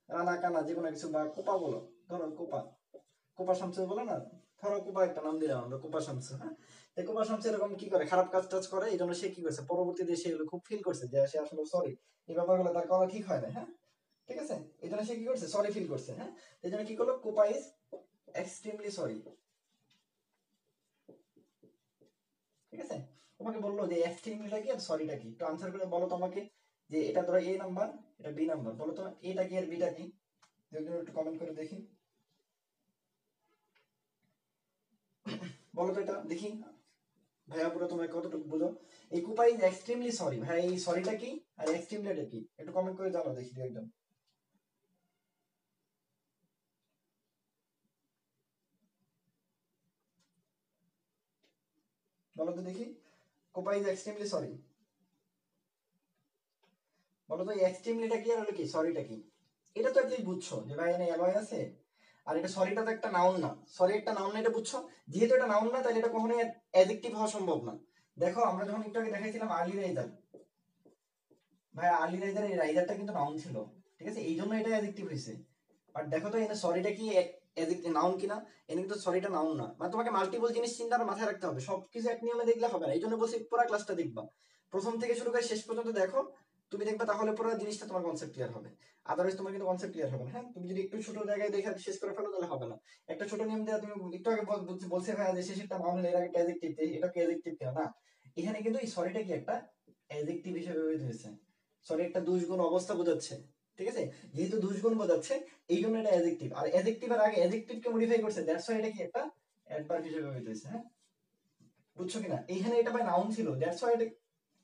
রানা কানা যে কোনো কিছু, বা কোপা বলো, ধরো কোপা, কোপা শামসু বলো না, ধরো কোপা একটা নাম দিলাম আমরা, কোপা শামসু। হ্যাঁ তো কোপা শামসু এরকম কি করে, খারাপ কাজ টাজ করে, এই জন্য সে কি করছে, পরবর্তীতে সে এগুলো খুব ফিল করছে যে সে আসলে সরি, এই ব্যাপারগুলো তার করা ঠিক হয় না। হ্যাঁ ঠিক আছে, এই জন্য সে কি করছে, সরি ফিল করছে। হ্যাঁ এই জন্য কি করলো, কোপা ইজ এক্সট্রিমলি সরি। ঠিক আছে, তোমাকে বললো যে এক্সট্রিমলিটা কি আর সরিটা কি, একটু আনসার করে বলো তো আমাকে, যে এটা ধরো এ নাম্বার, এটা বি নাম্বার, বলো তো এটা কি আর বিটা কি, একটু কমেন্ট করে দেখি, বলো তো এটা দেখি, ভাইয়া পুরো তোমরা কতটুকু বুঝো? এই কুপা ইজ এক্সট্রিমলি সরি, ভাই এই সরিটা কি আর এক্সট্রিমলি এটা কি, একটু কমেন্ট করে জানাও দেখি একদম। বলো তো দেখি, কুপা ইজ এক্সট্রিমলি সরি, বলো তো এক্সট্রিমলিটা কি আর হলো কি সরিটা কি? এটা তো অ্যাটলিস্ট বুঝছো যে ভাই এখানে অ্যালয় আছে, আর এটা সরিটা তো একটা নাউন না, সরি একটা নাউন না, এটা বুঝছো? যেহেতু এটা নাউন না তাহলে এটা কখনোই অ্যাডজেক্টিভ হওয়া সম্ভব না। দেখো আমরা যখন একটু আগে দেখাইছিলাম আর্লি রাইজার, ভাই আর্লি রাইজার, এই রাইজারটা কিন্তু নাউন ছিল, ঠিক আছে, এই জন্য এটা অ্যাডজেক্টিভ হয়েছে। বাট দেখো তো এখানে সরিটা কি নাউন কিনা? এখানে কিন্তু সরিটা নাউন না, মানে তোমাকে মাল্টিপল জিনিস চিন্তা আর মাথায় রাখতে হবে, সবকিছু এক নিয়মে দেখলে হবে না, এই জন্য বলছি পুরো ক্লাসটা দেখবা, প্রথম থেকে শুরু করে শেষ পর্যন্ত দেখো, তুমি দেখবা তাহলে পুরো জিনিসটা তোমার কনসেপ্ট ক্লিয়ার হবে। আদারওয়াইজ তোমার কিন্তু কনসেপ্ট ক্লিয়ার হবে না। হ্যাঁ, তুমি যদি একটু ছোট জায়গায় দেখে শেষ করে ফেলো তাহলে হবে না। একটা ছোট নিয়ম দেওয়া, তুমি একটু আগে বলছে ভাই যে শেষেরটা নাউন, এর আগে অ্যাডজেক্টিভ, এটা কি অ্যাডজেক্টিভ কিনা না? এখানে কিন্তু এই সরিটা কি একটা অ্যাডজেক্টিভ হিসেবে ব্যবহৃত হয়েছে, সরি একটা দুষগুণ অবস্থা বোঝাচ্ছে, ঠিক আছে, যেহেতু দুষগুণ বোঝাচ্ছে এই জন্য এটা অ্যাডজেক্টিভ, আর অ্যাডজেক্টিভের আগে অ্যাডজেক্টিভকে মডিফাই করছে, দ্যাটস হোয়াই এটা কি একটা অ্যাডভার্ব হিসেবে ব্যবহৃত হয়েছে। হ্যাঁ, বুঝছো কিনা? এইখানে এটা ভাই নাউন ছিল, দ্যাটস হোয়াই এটা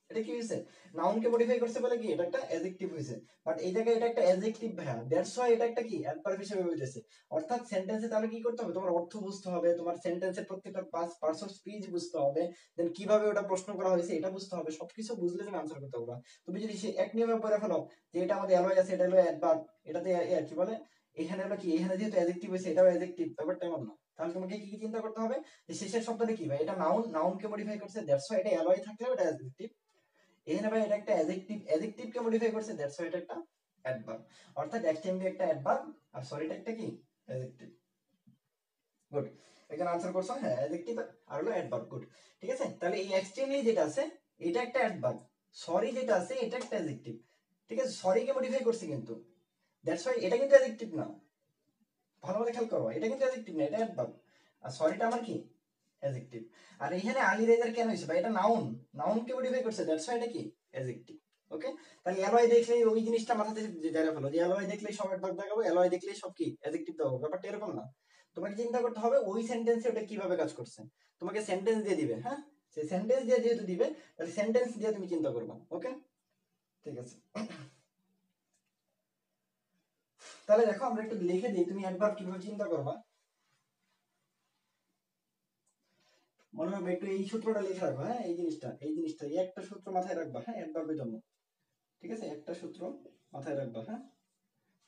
এটা কি হয়েছে, নাউনকে মডিফাই করছে বলে কি এটা একটা অ্যাডজেক্টিভ হয়েছে। বাট এই জায়গায় এটা একটা অ্যাডজেক্টিভ ভাইয়া, দ্যাটস হোয়াই এটা একটা কি অ্যাডভার্ব হিসেবে হইতেছে। অর্থাৎ সেন্টেন্সে তাহলে কি করতে হবে, তোমার অর্থ বুঝতে হবে, তোমার সেন্টেন্সের প্রত্যেকটা পার্টস অফ স্পিচ বুঝতে হবে, দেন কিভাবে ওটা প্রশ্ন করা হয়েছে এটা বুঝতে হবে, সবকিছু বুঝলে তুমি আনসার করতে পারবা। তুমি যদি সে এক নিয়মে পড়ে ফেলো যে এটা আমাদের অ্যালয় আছে, এটা হলো অ্যাডভার্ব, এটাতে কি বলে, এখানে হলো কি, এখানে যেহেতু অ্যাডজেক্টিভ হয়েছে এটাও অ্যাডজেক্টিভ, ব্যাপারটা এমন না। তাহলে তোমাকে কি কি চিন্তা করতে হবে, যে শেষের শব্দটা কি ভাই, এটা নাউন, নাউনকে মডিফাই করছে, দ্যাটস হোয়াই এটা অ্যালয় থাকলেও এটা অ্যাডজেক্টিভ, এখানে ভাই এটা একটা অ্যাডজেক্টিভ, অ্যাডজেক্টিভকে মডিফাই করছে, দ্যাটস হোয়াই এটা একটা অ্যাডভার্ব। অর্থাৎ এক্সট্রিমলি একটা অ্যাডভার্ব আর সরিটা একটা কি অ্যাডজেক্টিভ। গুড, এখানে আনসার করছো, হ্যাঁ অ্যাডজেক্টিভ আর হলো অ্যাডভার্ব, গুড। ঠিক আছে, তাহলে এই এক্সট্রিমলি যেটা আছে এটা একটা অ্যাডভার্ব, সরি যেটা আছে এটা একটা অ্যাডজেক্টিভ, ঠিক আছে, সরিকে মডিফাই করছে কিন্তু, দ্যাটস হোয়াই এটা কিন্তু অ্যাডজেক্টিভ না, ভালো করে খেয়াল করো, এটা কিন্তু অ্যাডজেক্টিভ না, এটা অ্যাডভার্ব, আর সরিটা আমার কি অ্যাডজেক্টিভ। আর এখানে আর্লি রেজার কেন হয়েছে ভাই, এটা নাউন, নাউনকে মডিফাই করছে, দ্যাটস হোয়াই এটা কি অ্যাডজেক্টিভ। ওকে, তাহলে অ্যালয় দেখলেই ওই জিনিসটা মাথাতে জায়গা ফেলো, যে অ্যালয় দেখলেই সব অ্যাডভার্ব দেখাবো, অ্যালয় দেখলেই সব কি অ্যাডজেক্টিভ দেখাবো, ব্যাপারটা এরকম না। তোমাকে চিন্তা করতে হবে ওই সেন্টেন্সে ওটা কিভাবে কাজ করছে, তোমাকে সেন্টেন্স দিয়ে দিবে, হ্যাঁ, সেই সেন্টেন্স দিয়ে যেহেতু দিবে তাহলে সেন্টেন্স দিয়ে তুমি চিন্তা করবে। ওকে, ঠিক আছে, তাহলে দেখো আমরা একটু লিখে দিই, তুমি অ্যাডভার্ব কিভাবে চিন্তা করবা। মনে হবে একটু এই সূত্রটা লিখে রাখবা, হ্যাঁ এই জিনিসটা এই একটা সূত্র মাথায় রাখবা, হ্যাঁ অ্যাডভার্বের জন্য, ঠিক আছে, একটা সূত্র মাথায় রাখবা। হ্যাঁ,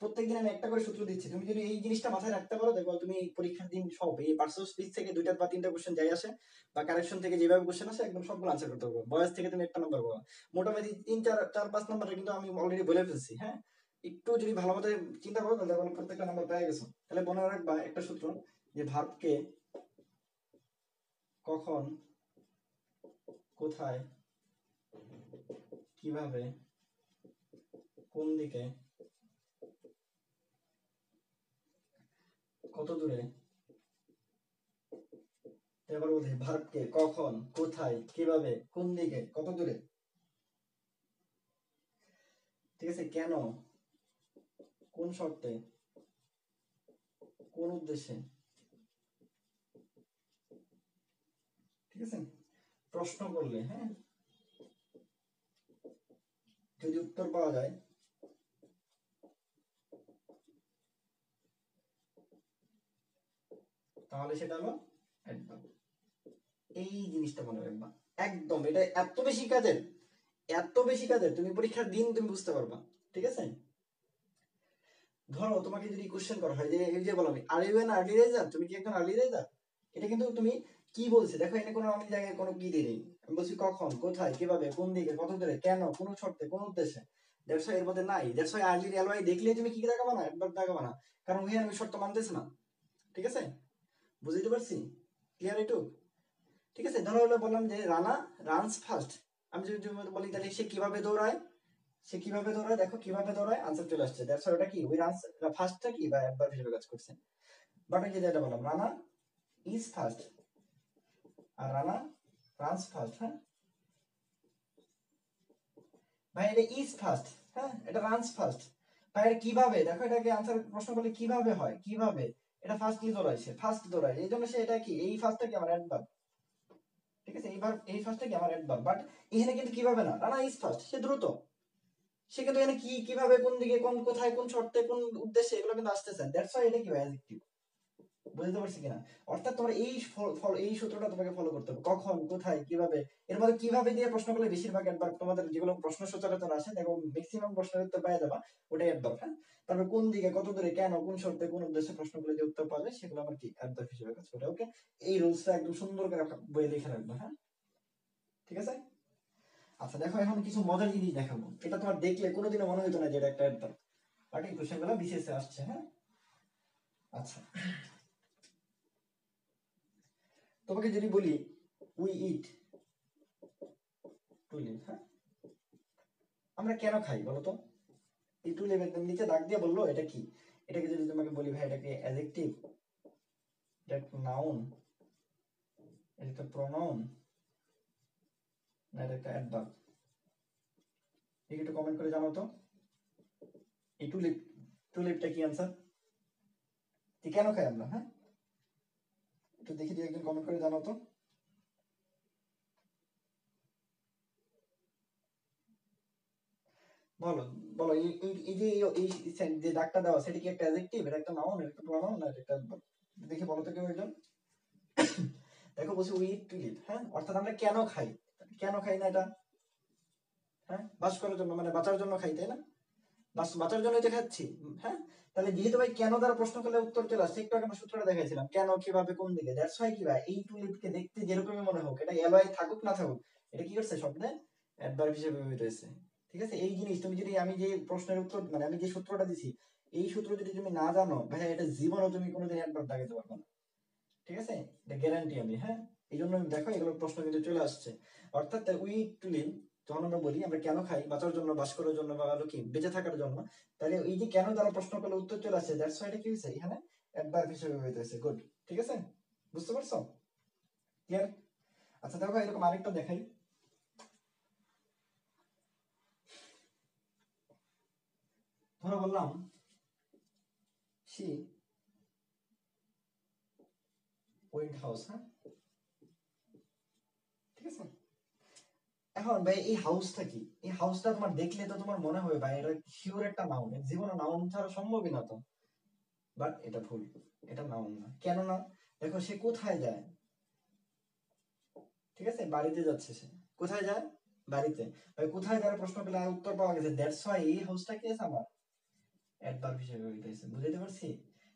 প্রত্যেকদিন আমি একটা করে সূত্র দিচ্ছি, তুমি যদি এই জিনিসটা মাথায় রাখতে পারো দেখো তুমি এই পরীক্ষার দিন সব এই পার্সোনাল স্পিচ থেকে দুইটা বা তিনটা কোশ্চেন যাই আসে বা কারেকশন থেকে যেভাবে কোশ্চেন আসে একদম সবগুলো আনসার করতে পারবো, বয়স থেকে তুমি একটা নাম্বার পাবা, মোটামুটি 3 4 5 নাম্বারটা কিন্তু আমি অলরেডি বলে ফেলছি। হ্যাঁ, একটু যদি ভালো মতো চিন্তা করো তাহলে দেখো প্রত্যেকটা নাম্বার পেয়ে গেছো। তাহলে মনে রাখবা একটা সূত্র, যে ভার্বকে কখন, কোথায়, কিভাবে, কোন দিকে, কত দূরে, এবার বলছি ভার্বকে কখন, কোথায়, কিভাবে, কোন দিকে, কত দূরে, ঠিক আছে, কেন, কোন শর্তে, কোন উদ্দেশ্যে, ঠিক আছে, প্রশ্ন করলে, হ্যাঁ যদি উত্তর পাওয়া যায় তাহলে সেটা হলো অ্যাডভার্ব। এই জিনিসটা মনে রাখবা একদম, এটা এত বেশি কাজের, এত বেশি কাজের, তুমি পরীক্ষার দিন তুমি বুঝতে পারবা। ঠিক আছে, ধরো তোমাকে যদি কোশ্চেন করা হয় যে এই যে বললাম are U N early riser, তুমি কি একজন আর্লি রাইজার, এটা কিন্তু তুমি কি বলছে দেখো, এনে কোনো আমি জায়গায় কোনো কি দিই নেই, আমি বলছি কখন, কোথায়, কিভাবে, কোন দিকে, কত দূরে, কেন, কোন শর্তে, কোন উদ্দেশ্যে, দ্যাটস হোয়াই এর মধ্যে নাই, দ্যাটস হোয়াই আর্লি রেলওয়ে দেখলে তুমি কি দেখাবো না, অ্যাডভার্ব দেখাবো না, কারণ ওই আমি শর্ত মানতেছে না। ঠিক আছে, বুঝতে পারছি, ক্লিয়ার একটু। ঠিক আছে, ধরো হলো বললাম যে রানা রানস ফার্স্ট, আমি যদি বলি তাহলে সে কিভাবে দৌড়ায়, সে কিভাবে দৌড়ায়, দেখো কিভাবে দৌড়ায় আনসার চলে আসছে, দ্যাটস ওটা কি ওই রানস ফার্স্টটা কি বা একবার হিসেবে কাজ করছে। বাট আমি যেটা বললাম রানা ইজ ফার্স্ট আর রানা রানস ফার্স্ট, হ্যাঁ ভাই এটা ইজ ফার্স্ট, হ্যাঁ এটা রানস ফার্স্ট, ভাই এটা কিভাবে, দেখো এটাকে আনসার প্রশ্ন করলে কিভাবে হয়, কিভাবে এটা ফার্স্টলি দৌড়ায়, সে ফার্স্ট দৌড়ায়, এই জন্য সে এটা কি এই ফার্স্টটা কি আমার অ্যাডভার্ব। ঠিক আছে, এইবার এই ফার্স্টটা কি আমার অ্যাডভার্ব, বাট এখানে কিন্তু কিভাবে না, রানা ইজ ফার্স্ট, সে দ্রুত, সে কিন্তু এখানে কি কিভাবে কোন দিকে কোন কোথায় কোন শর্তে কোন উদ্দেশ্যে এগুলো কিন্তু আসতেছে, দ্যাটস হোয়াই এটা কি অ্যাডজেক্টিভ। বুঝতে পারছি কিনা? অর্থাৎ তোমার এই সূত্রটা তোমাকে ফলো করতে হবে, কখন কোথায় কিভাবে, এর মধ্যে কিভাবে দিয়ে প্রশ্ন করলে বেশিরভাগ অ্যাডভার্ব তোমাদের যেগুলো প্রশ্ন সচরাচর আসে দেখো ম্যাক্সিমাম প্রশ্নের উত্তর পাওয়া যাবা ওটাই অ্যাডভার্ব। হ্যাঁ, তারপর কোন দিকে কত দূরে কেন কোন শর্তে কোন উদ্দেশ্যে প্রশ্নগুলো যে উত্তর পাওয়া যায় সেগুলো আমার কি অ্যাডভার্ব হিসেবে কাজ করে। ওকে, এই রুলসটা একদম সুন্দর করে বইয়ে লিখে রাখবা। হ্যাঁ, ঠিক আছে। আচ্ছা দেখো এখন কিছু মজার জিনিস দেখাবো, এটা তোমার দেখলে কোনোদিনও মনে হতো না যে এটা একটা অ্যাডভার্ব, বাট এই কোশ্চেনগুলো বিশেষ আসছে। হ্যাঁ, আচ্ছা তোমাকে যদি বলি উই ইট টু লিভ, হ্যাঁ আমরা কেন খাই বলো তো, এই টু লিভ একদম নিচে দাগ দিয়ে বললো এটা কি, এটাকে যদি তোমাকে বলি ভাই এটাকে অ্যাডজেক্টিভ, এটা একটা নাউন, এটা একটা প্রোনাউন, না এটা একটা অ্যাডভার্ব, একটু কমেন্ট করে জানাও তো এই টু লিভটা কি আনসার, কেন খাই আমরা, হ্যাঁ একটু দেখি দিয়ে একজন কমেন্ট করে জানাও তো। বলো বলো এই যে যে ডাকটা দেওয়া সেটা কি একটা অ্যাডজেক্টিভ, এটা একটা নাউন, এটা একটা প্রোনাউন, না এটা একটা adverb? দেখি বলো তো কেউ একজন। দেখো বলছি উই ইট টু লিভ, হ্যাঁ অর্থাৎ আমরা কেন খাই, কেন খাই না এটা, হ্যাঁ বাস করার জন্য মানে বাঁচার জন্য খাই, তাই না, বাঁচার জন্যই তো খাচ্ছি। হ্যাঁ, তাহলে যেহেতু ভাই কেন দ্বারা প্রশ্ন করলে উত্তর চলে আসছে, একটু আগে আমরা সূত্রটা দেখাইছিলাম কেন কিভাবে কোন দিকে, দ্যাটস হোয়াই কি ভাই এই টু লিভকে দেখতে যেরকমই মনে হোক এটা এলওয়াই থাকুক না থাকুক এটা কি করছে শব্দে অ্যাডভার্ব হিসেবে ব্যবহৃত হয়েছে। ঠিক আছে, এই জিনিস তুমি যদি আমি যে প্রশ্নের উত্তর মানে আমি যে সূত্রটা দিছি এই সূত্র যদি তুমি না জানো ভাই এটা জীবনও তুমি কোনোদিন অ্যাডভার্ব দাগাতে পারবে না। ঠিক আছে, এটা গ্যারান্টি আমি। হ্যাঁ, এই জন্য দেখো এগুলো প্রশ্ন কিন্তু চলে আসছে। অর্থাৎ উই টু লিভ যখন আমরা বলি আমরা কেন খাই, বাঁচার জন্য বাস করার জন্য বা হলো কি বেঁচে থাকার জন্য, তাহলে এই যে কেন দ্বারা প্রশ্ন করলে উত্তর চলে আসছে দ্যাটস হোয়াই এটা কি হয়েছে এখানে অ্যাডভার্ব হিসেবে ব্যবহৃত হয়েছে। গুড, ঠিক আছে, বুঝতে পারছো, ক্লিয়ার। আচ্ছা দেখো এরকম আরেকটা দেখাই, ধরো বললাম সি ওয়েন্ট হাউস, হ্যাঁ ঠিক আছে। এখন ভাই এই হাউসটা কি, এই হাউসটা তোমার দেখলে তো তোমার মনে হবে ভাই এটা শিওর একটা নাউন, জীবনে নাউন ছাড়া সম্ভবই না তো, বাট এটা ভুল, এটা নাউন না। কেন না, দেখো সে কোথায় যায়, ঠিক আছে বাড়িতে যাচ্ছে, সে কোথায় যায় বাড়িতে, ভাই কোথায় যাওয়ার প্রশ্ন পেলে উত্তর পাওয়া গেছে, দ্যাটস হোয়াই এই হাউসটা কি আছে আমার অ্যাডভার্ব হিসেবে ব্যবহৃত হয়েছে। বুঝতে পারছি,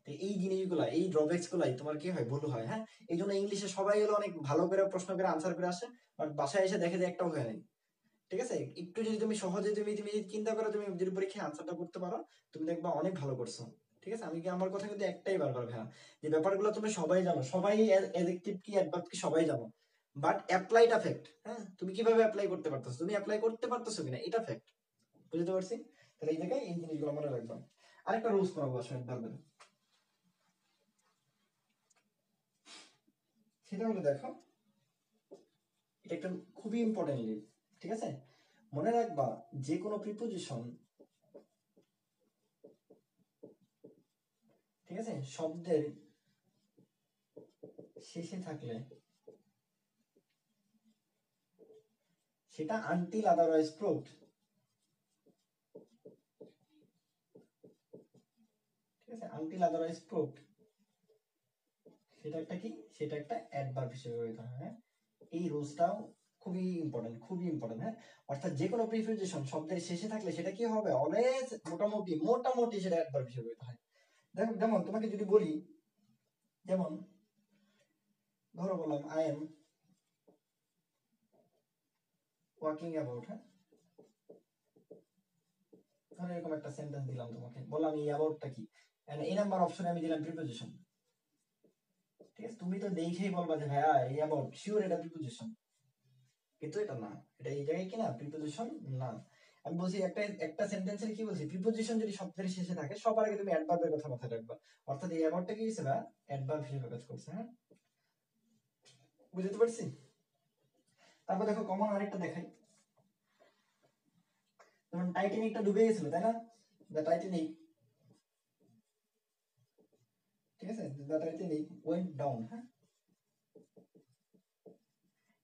তো এই জিনিসগুলা এই ড্রব্যাকস গুলাই তোমার কি হয় ভুল হয়। হ্যাঁ, এই জন্য ইংলিশে সবাই হলো অনেক ভালো করে প্রশ্ন করে আনসার করে আসে, বাট বাসায় এসে দেখে যে একটাও হয় নাই। ঠিক আছে, একটু যদি তুমি সহজে তুমি তুমি চিন্তা করো, তুমি যদি পরীক্ষায় আনসারটা করতে পারো তুমি দেখবা অনেক ভালো করছো। ঠিক আছে, আমি কি আমার কথা কিন্তু একটাই বারবার ভাইয়া, যে ব্যাপারগুলো তুমি সবাই জানো, সবাই অ্যাডজেক্টিভ কি অ্যাডভার্ব কি সবাই জানো, বাট অ্যাপ্লাইটা ফ্যাক্ট। হ্যাঁ, তুমি কিভাবে অ্যাপ্লাই করতে পারতেছো, তুমি অ্যাপ্লাই করতে পারতেছো কিনা এটা ফ্যাক্ট। বুঝতে পারছি, তাহলে এই জায়গায় এই জিনিসগুলো মনে রাখবা। আরেকটা রুলস করাবো আসলে অ্যাডভার্বের, সেটা হলো দেখো এটা একটা খুবই ইম্পর্টেন্ট লিভ। ঠিক আছে, মনে রাখবা যে কোনো প্রিপোজিশন, ঠিক আছে শব্দের শেষে থাকলে সেটা আনটিল আদারওয়াইজ প্রুভড, ঠিক আছে আনটিল আদারওয়াইজ প্রুভড সেটা একটা কি, সেটা একটা অ্যাডভার্ব হিসেবে ব্যবহৃত হয়। হ্যাঁ, এই রুলসটাও খুবই ইম্পর্টেন্ট, খুবই ইম্পর্টেন্ট। হ্যাঁ, অর্থাৎ যে কোনো প্রিপোজিশন শব্দের শেষে থাকলে সেটা কি হবে অলওয়েজ মোটামুটি মোটামুটি সেটা অ্যাডভার্ব হিসেবে ব্যবহৃত হয়। দেখো যেমন তোমাকে যদি বলি, যেমন ধরো বললাম আই এম ওয়াকিং অ্যাবাউট, হ্যাঁ ধরো এরকম একটা সেন্টেন্স দিলাম তোমাকে, বললাম এই অ্যাবাউটটা কি, এই নাম্বার অপশনে আমি দিলাম প্রিপোজিশন। ঠিক আছে, তুমি তো দেখেই বলবা যে ভাইয়া এই অ্যাবাউট শিওর এটা প্রিপোজিশন, কিন্তু এটা না, এটা এই জায়গায় কি না প্রিপোজিশন না। আমি বলছি একটা একটা সেন্টেন্সের কি বলছি, প্রিপোজিশন যদি শব্দের শেষে থাকে সবার আগে তুমি অ্যাডভার্বের কথা মাথায় রাখবা, অর্থাৎ এই অ্যাবাউটটা কি হইছে না অ্যাডভার্ব হিসেবে কাজ করছে। হ্যাঁ, বুঝতে পারছি। তারপর দেখো কমন আরেকটা দেখাই, যেমন টাইটানিকটা ডুবে গেছিল তাই না, দ্য টাইটানিক, ঠিক আছে দ্য টাইটানিক ওয়েন্ট ডাউন। হ্যাঁ,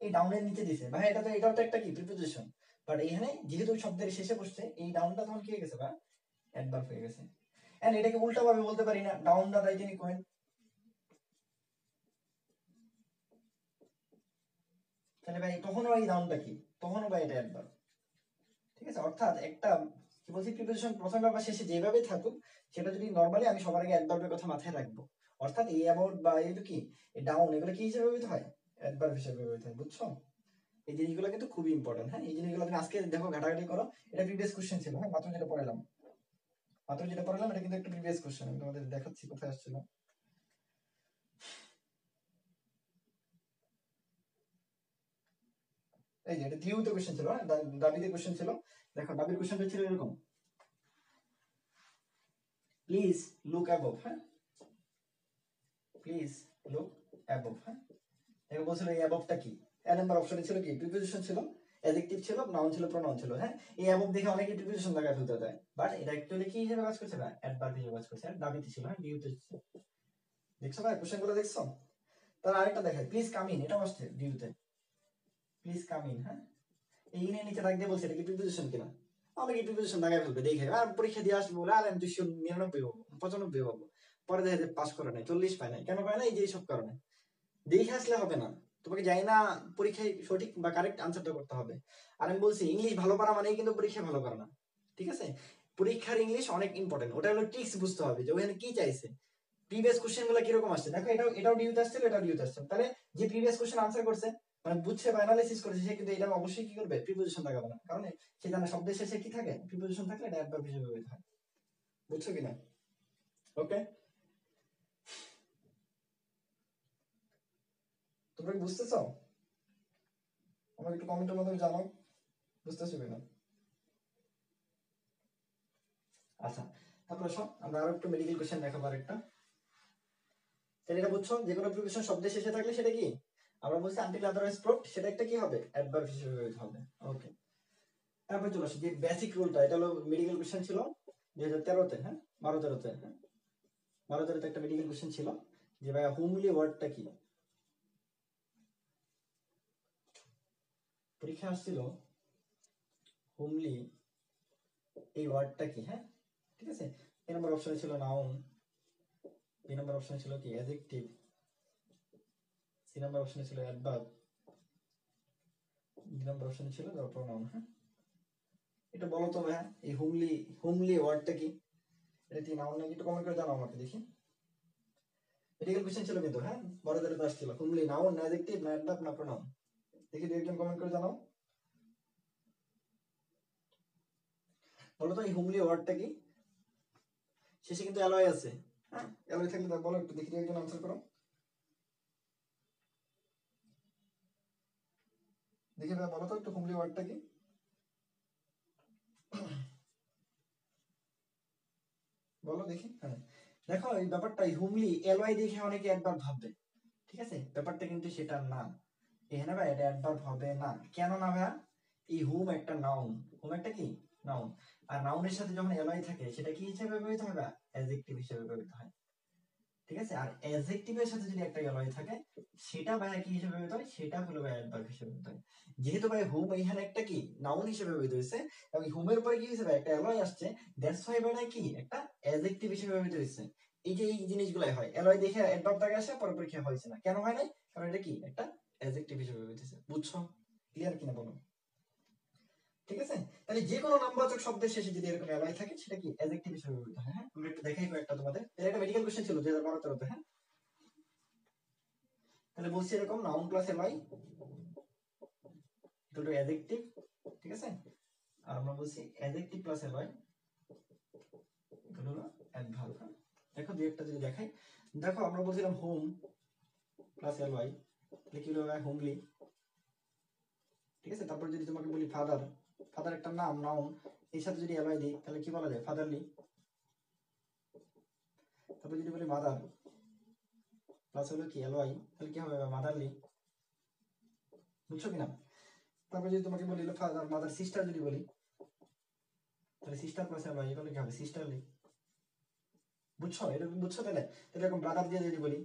এই ডাউনের নিচে দিছে ভাই, এটাও তো একটা কি প্রিপোজিশন, বাট এখানে যেহেতু শব্দের শেষে বসছে এই ডাউনটা তখন কি হয়ে গেছে বা অ্যাডভার্ব হয়ে গেছে। এন্ড এটাকে উল্টা ভাবে বলতে পারি না, down the right any coin, তাহলে ভাই তখনও এই ডাউনটা কি, তখনও ভাই এটা অ্যাডভার্ব। ঠিক আছে, অর্থাৎ একটা কি বলছি প্রিপোজিশন প্রথমে বা শেষে যেভাবেই থাকুক সেটা যদি নরমালি আমি সবার আগে অ্যাডভার্বের কথা মাথায় রাখবো, অর্থাৎ এই অ্যাবাউট বা এগুলো কি এই ডাউন এগুলো কি হিসেবে ব্যবহৃত হয়, অ্যাডভার্ব হিসেবে ব্যবহৃত হয়, বুঝছো? এই জিনিসগুলো কিন্তু খুবই ইম্পর্টেন্ট। হ্যাঁ, এই জিনিসগুলো তুমি আজকে দেখো ঘাটাঘাটি করো, এটা প্রিভিয়াস কোশ্চেন ছিল। হ্যাঁ, মাত্র যেটা পড়ালাম এটা কিন্তু একটা প্রিভিয়াস কোশ্চেন, আমি তোমাদের দেখাচ্ছি কোথায় আসছিল। এই যে এটা থিওরিতে কোশ্চেন ছিল, হ্যাঁ দাবিতে কোশ্চেন ছিল। দেখো দাবির কোশ্চেনটা ছিল এরকম, প্লিজ লুক অ্যাবভ। হ্যাঁ, প্লিজ লুক অ্যাবভ। হ্যাঁ, এবার বলছিল এই অ্যাবভটা কি, এ নাম্বার অপশনে ছিল কি প্রিপোজিশন ছিল, অ্যাডজেক্টিভ ছিল, নাউন ছিল, প্রনাউন ছিল। হ্যাঁ, এই অ্যাবভ দেখে অনেকে প্রিপোজিশন লাগায় ফেলতে দেয়, বাট এটা অ্যাকচুয়ালি কি হিসেবে কাজ করছে না, অ্যাডভার্ব হিসেবে কাজ করছে। দাবিতে ছিল, হ্যাঁ ডিউতে ছিল। দেখছো ভাই কোশ্চেনগুলো দেখছো? তার আরেকটা দেখাই, প্লিজ কাম ইন, এটা আসছে ডিউতে, প্লিজ কাম ইন। হ্যাঁ, এই ইনের নিচে দাগ দিয়ে বলছে এটা কি প্রিপোজিশন কিনা, অনেকে প্রিপোজিশন লাগায় ফেলবে দেখে, আর পরীক্ষা দিয়ে আসবে বলে আর আমি 299 পাবো, 95 পাবো, পরে দেখা যায় পাস করে নাই, 40 পায় নাই। কেন পায় না? এই যে এইসব কারণে। দেখে আসলে হবে না, তোমাকে যাই না পরীক্ষায় সঠিক বা কারেক্ট আনসারটা করতে হবে। আর আমি বলছি ইংলিশ ভালো পারা মানেই কিন্তু পরীক্ষা ভালো করা না, ঠিক আছে? পরীক্ষার ইংলিশ অনেক ইম্পর্টেন্ট, ওটা হলো ট্রিক্স বুঝতে হবে যে ওখানে কি চাইছে, প্রিভিয়াস কোশ্চেন গুলো কিরকম আসছে। দেখো এটাও ডিউতে আসছে, এটাও ডিউতে আসছে, তাহলে যে প্রিভিয়াস কোশ্চেন আনসার করছে মানে বুঝছে বা অ্যানালাইসিস করেছে সে কিন্তু এটা অবশ্যই কি করবে, প্রিপোজিশন লাগাবে না, কারণ সে জানে শব্দের শেষে কি থাকে, প্রিপোজিশন থাকলে এটা অ্যাডভার্ব হিসেবে ব্যবহৃত হয়। বুঝছো কিনা? ওকে, তোমরা কি বুঝতেছো? আমাকে একটু কমেন্টের মাধ্যমে জানাও বুঝতেছো কিনা। আচ্ছা, তারপরে আসো আমরা আরো একটু মেডিকেল কোশ্চেন দেখাবো আরেকটা। তাহলে এটা বুঝছো যে কোনো প্রিপোজিশন শব্দের শেষে থাকলে সেটা কি, আমরা বলছি আনটিল আদারওয়াইজ প্রুভড, সেটা একটা কি হবে, অ্যাডভার্ব হিসেবে ব্যবহৃত হবে। ওকে, তারপরে চলে আসি যে বেসিক রুলটা, এটা হলো মেডিকেল কোশ্চেন ছিল 2013-তে। হ্যাঁ, 12-13-তে। হ্যাঁ, 12-13-তে একটা মেডিকেল কোশ্চেন ছিল যে ভাই হোমলি ওয়ার্ডটা কি, পরীক্ষা আসছিল হোমলি এই ওয়ার্ডটা কি। হ্যাঁ, ঠিক আছে, এ নম্বর অপশনে ছিল নাউন, বি নম্বর অপশনে ছিল কি অ্যাডজেক্টিভ, সি নম্বর অপশনে ছিল অ্যাডভার্ব, ডি নম্বর অপশনে ছিল প্রোনাউন। হ্যাঁ, এটা বলো তো ভাই, এই হোমলি ওয়ার্ডটা কি, এটা কি নাউন নাকি, একটু কমেন্ট করে জানাও আমাকে দেখি। মেডিকেল কোশ্চেন ছিল কিন্তু, হ্যাঁ 12-13-তে আসছিল, হোমলি নাউন না অ্যাডজেক্টিভ না অ্যাডভার্ব না প্রোনাউন, দেখি দুই একজন কমেন্ট করে জানাও। বলো তো এই হোমলি ওয়ার্ডটা কি, শেষে কিন্তু অ্যালয় আছে। হ্যাঁ, অ্যালয় থাকলে বলো একটু দেখি, একজন আনসার করো দেখি ভাই, বলো তো একটু হোমলি ওয়ার্ডটা কি। বলো দেখি। হ্যাঁ, দেখো এই ব্যাপারটা হোমলি এলওয়াই দেখে অনেকে অ্যাডভার্ব ভাববে, ঠিক আছে, ব্যাপারটা কিন্তু সেটা না। এখানে ভাই এটা অ্যাডভার্ব হবে না, কেন না ভাই, এই হোম একটা নাউন, হোম একটা কি নাউন, আর নাউনের সাথে যখন এলওয়াই থাকে সেটা কি হিসেবে ব্যবহৃত হবে, অ্যাডজেক্টিভ হিসেবে ব্যবহৃত হয়। ঠিক আছে, আর অ্যাডজেক্টিভের সাথে যদি একটা এলওয়াই থাকে সেটা ভাই কি হিসেবে ব্যবহৃত হয়, সেটা হলো ভাই অ্যাডভার্ব হিসেবে ব্যবহৃত হয়। যেহেতু ভাই হোম এখানে একটা কি নাউন হিসেবে ব্যবহৃত হয়েছে এবং হোমের পরে কি হয়েছে ভাই একটা এলওয়াই আসছে, দ্যাটস হোয়াই ভাই কি একটা অ্যাডজেক্টিভ হিসেবে ব্যবহৃত হয়েছে। এই যে এই জিনিসগুলাই হয়, এলওয়াই দেখে অ্যাডভার্ব দাগে আসে, পরে পরীক্ষা হয়েছে না, কেন হয় নাই, কারণ এটা কি একটা অ্যাডজেক্টিভ হিসেবে ব্যবহৃত হয়েছে। বুঝছো? ক্লিয়ার কিনা বলো। ঠিক আছে, তাহলে যে কোনো নামবাচক শব্দের শেষে যদি এরকম এলওয়াই থাকে সেটা কি অ্যাডজেক্টিভ হিসেবে ব্যবহৃত হয়। হ্যাঁ, আমরা একটু দেখাই কয়েকটা তোমাদের, এটা একটা মেডিকেল কোশ্চেন ছিল 2012-13-তে। হ্যাঁ, তাহলে বলছি এরকম নাউন প্লাস এলওয়াই দুটো অ্যাডজেক্টিভ, ঠিক আছে, আর আমরা বলছি অ্যাডজেক্টিভ প্লাস এলওয়াই দুটো হলো অ্যাডভার্ব। দেখো দুই একটা যদি দেখাই, দেখো আমরা বলছিলাম হোম প্লাস এলওয়াই, তাহলে কি হলো হোমলি, ঠিক আছে, তারপর যদি তোমাকে বলি ফাদার, ফাদার একটা নাম নাউন, এর সাথে যদি এলওয়াই দিই তাহলে কি বলা যায়, ফাদারলি। তারপর যদি বলি মাদার প্লাস হলো কি এলওয়াই, তাহলে কি হবে মাদারলি। বুঝছো কিনা? তারপর যদি তোমাকে বলি ফাদার মাদার সিস্টার যদি বলি, তাহলে সিস্টার প্লাস এলওয়াই তাহলে কি হবে সিস্টারলি। বুঝছো? এরকম বুঝছো? তাহলে তাহলে এরকম ব্রাদার দিয়ে যদি বলি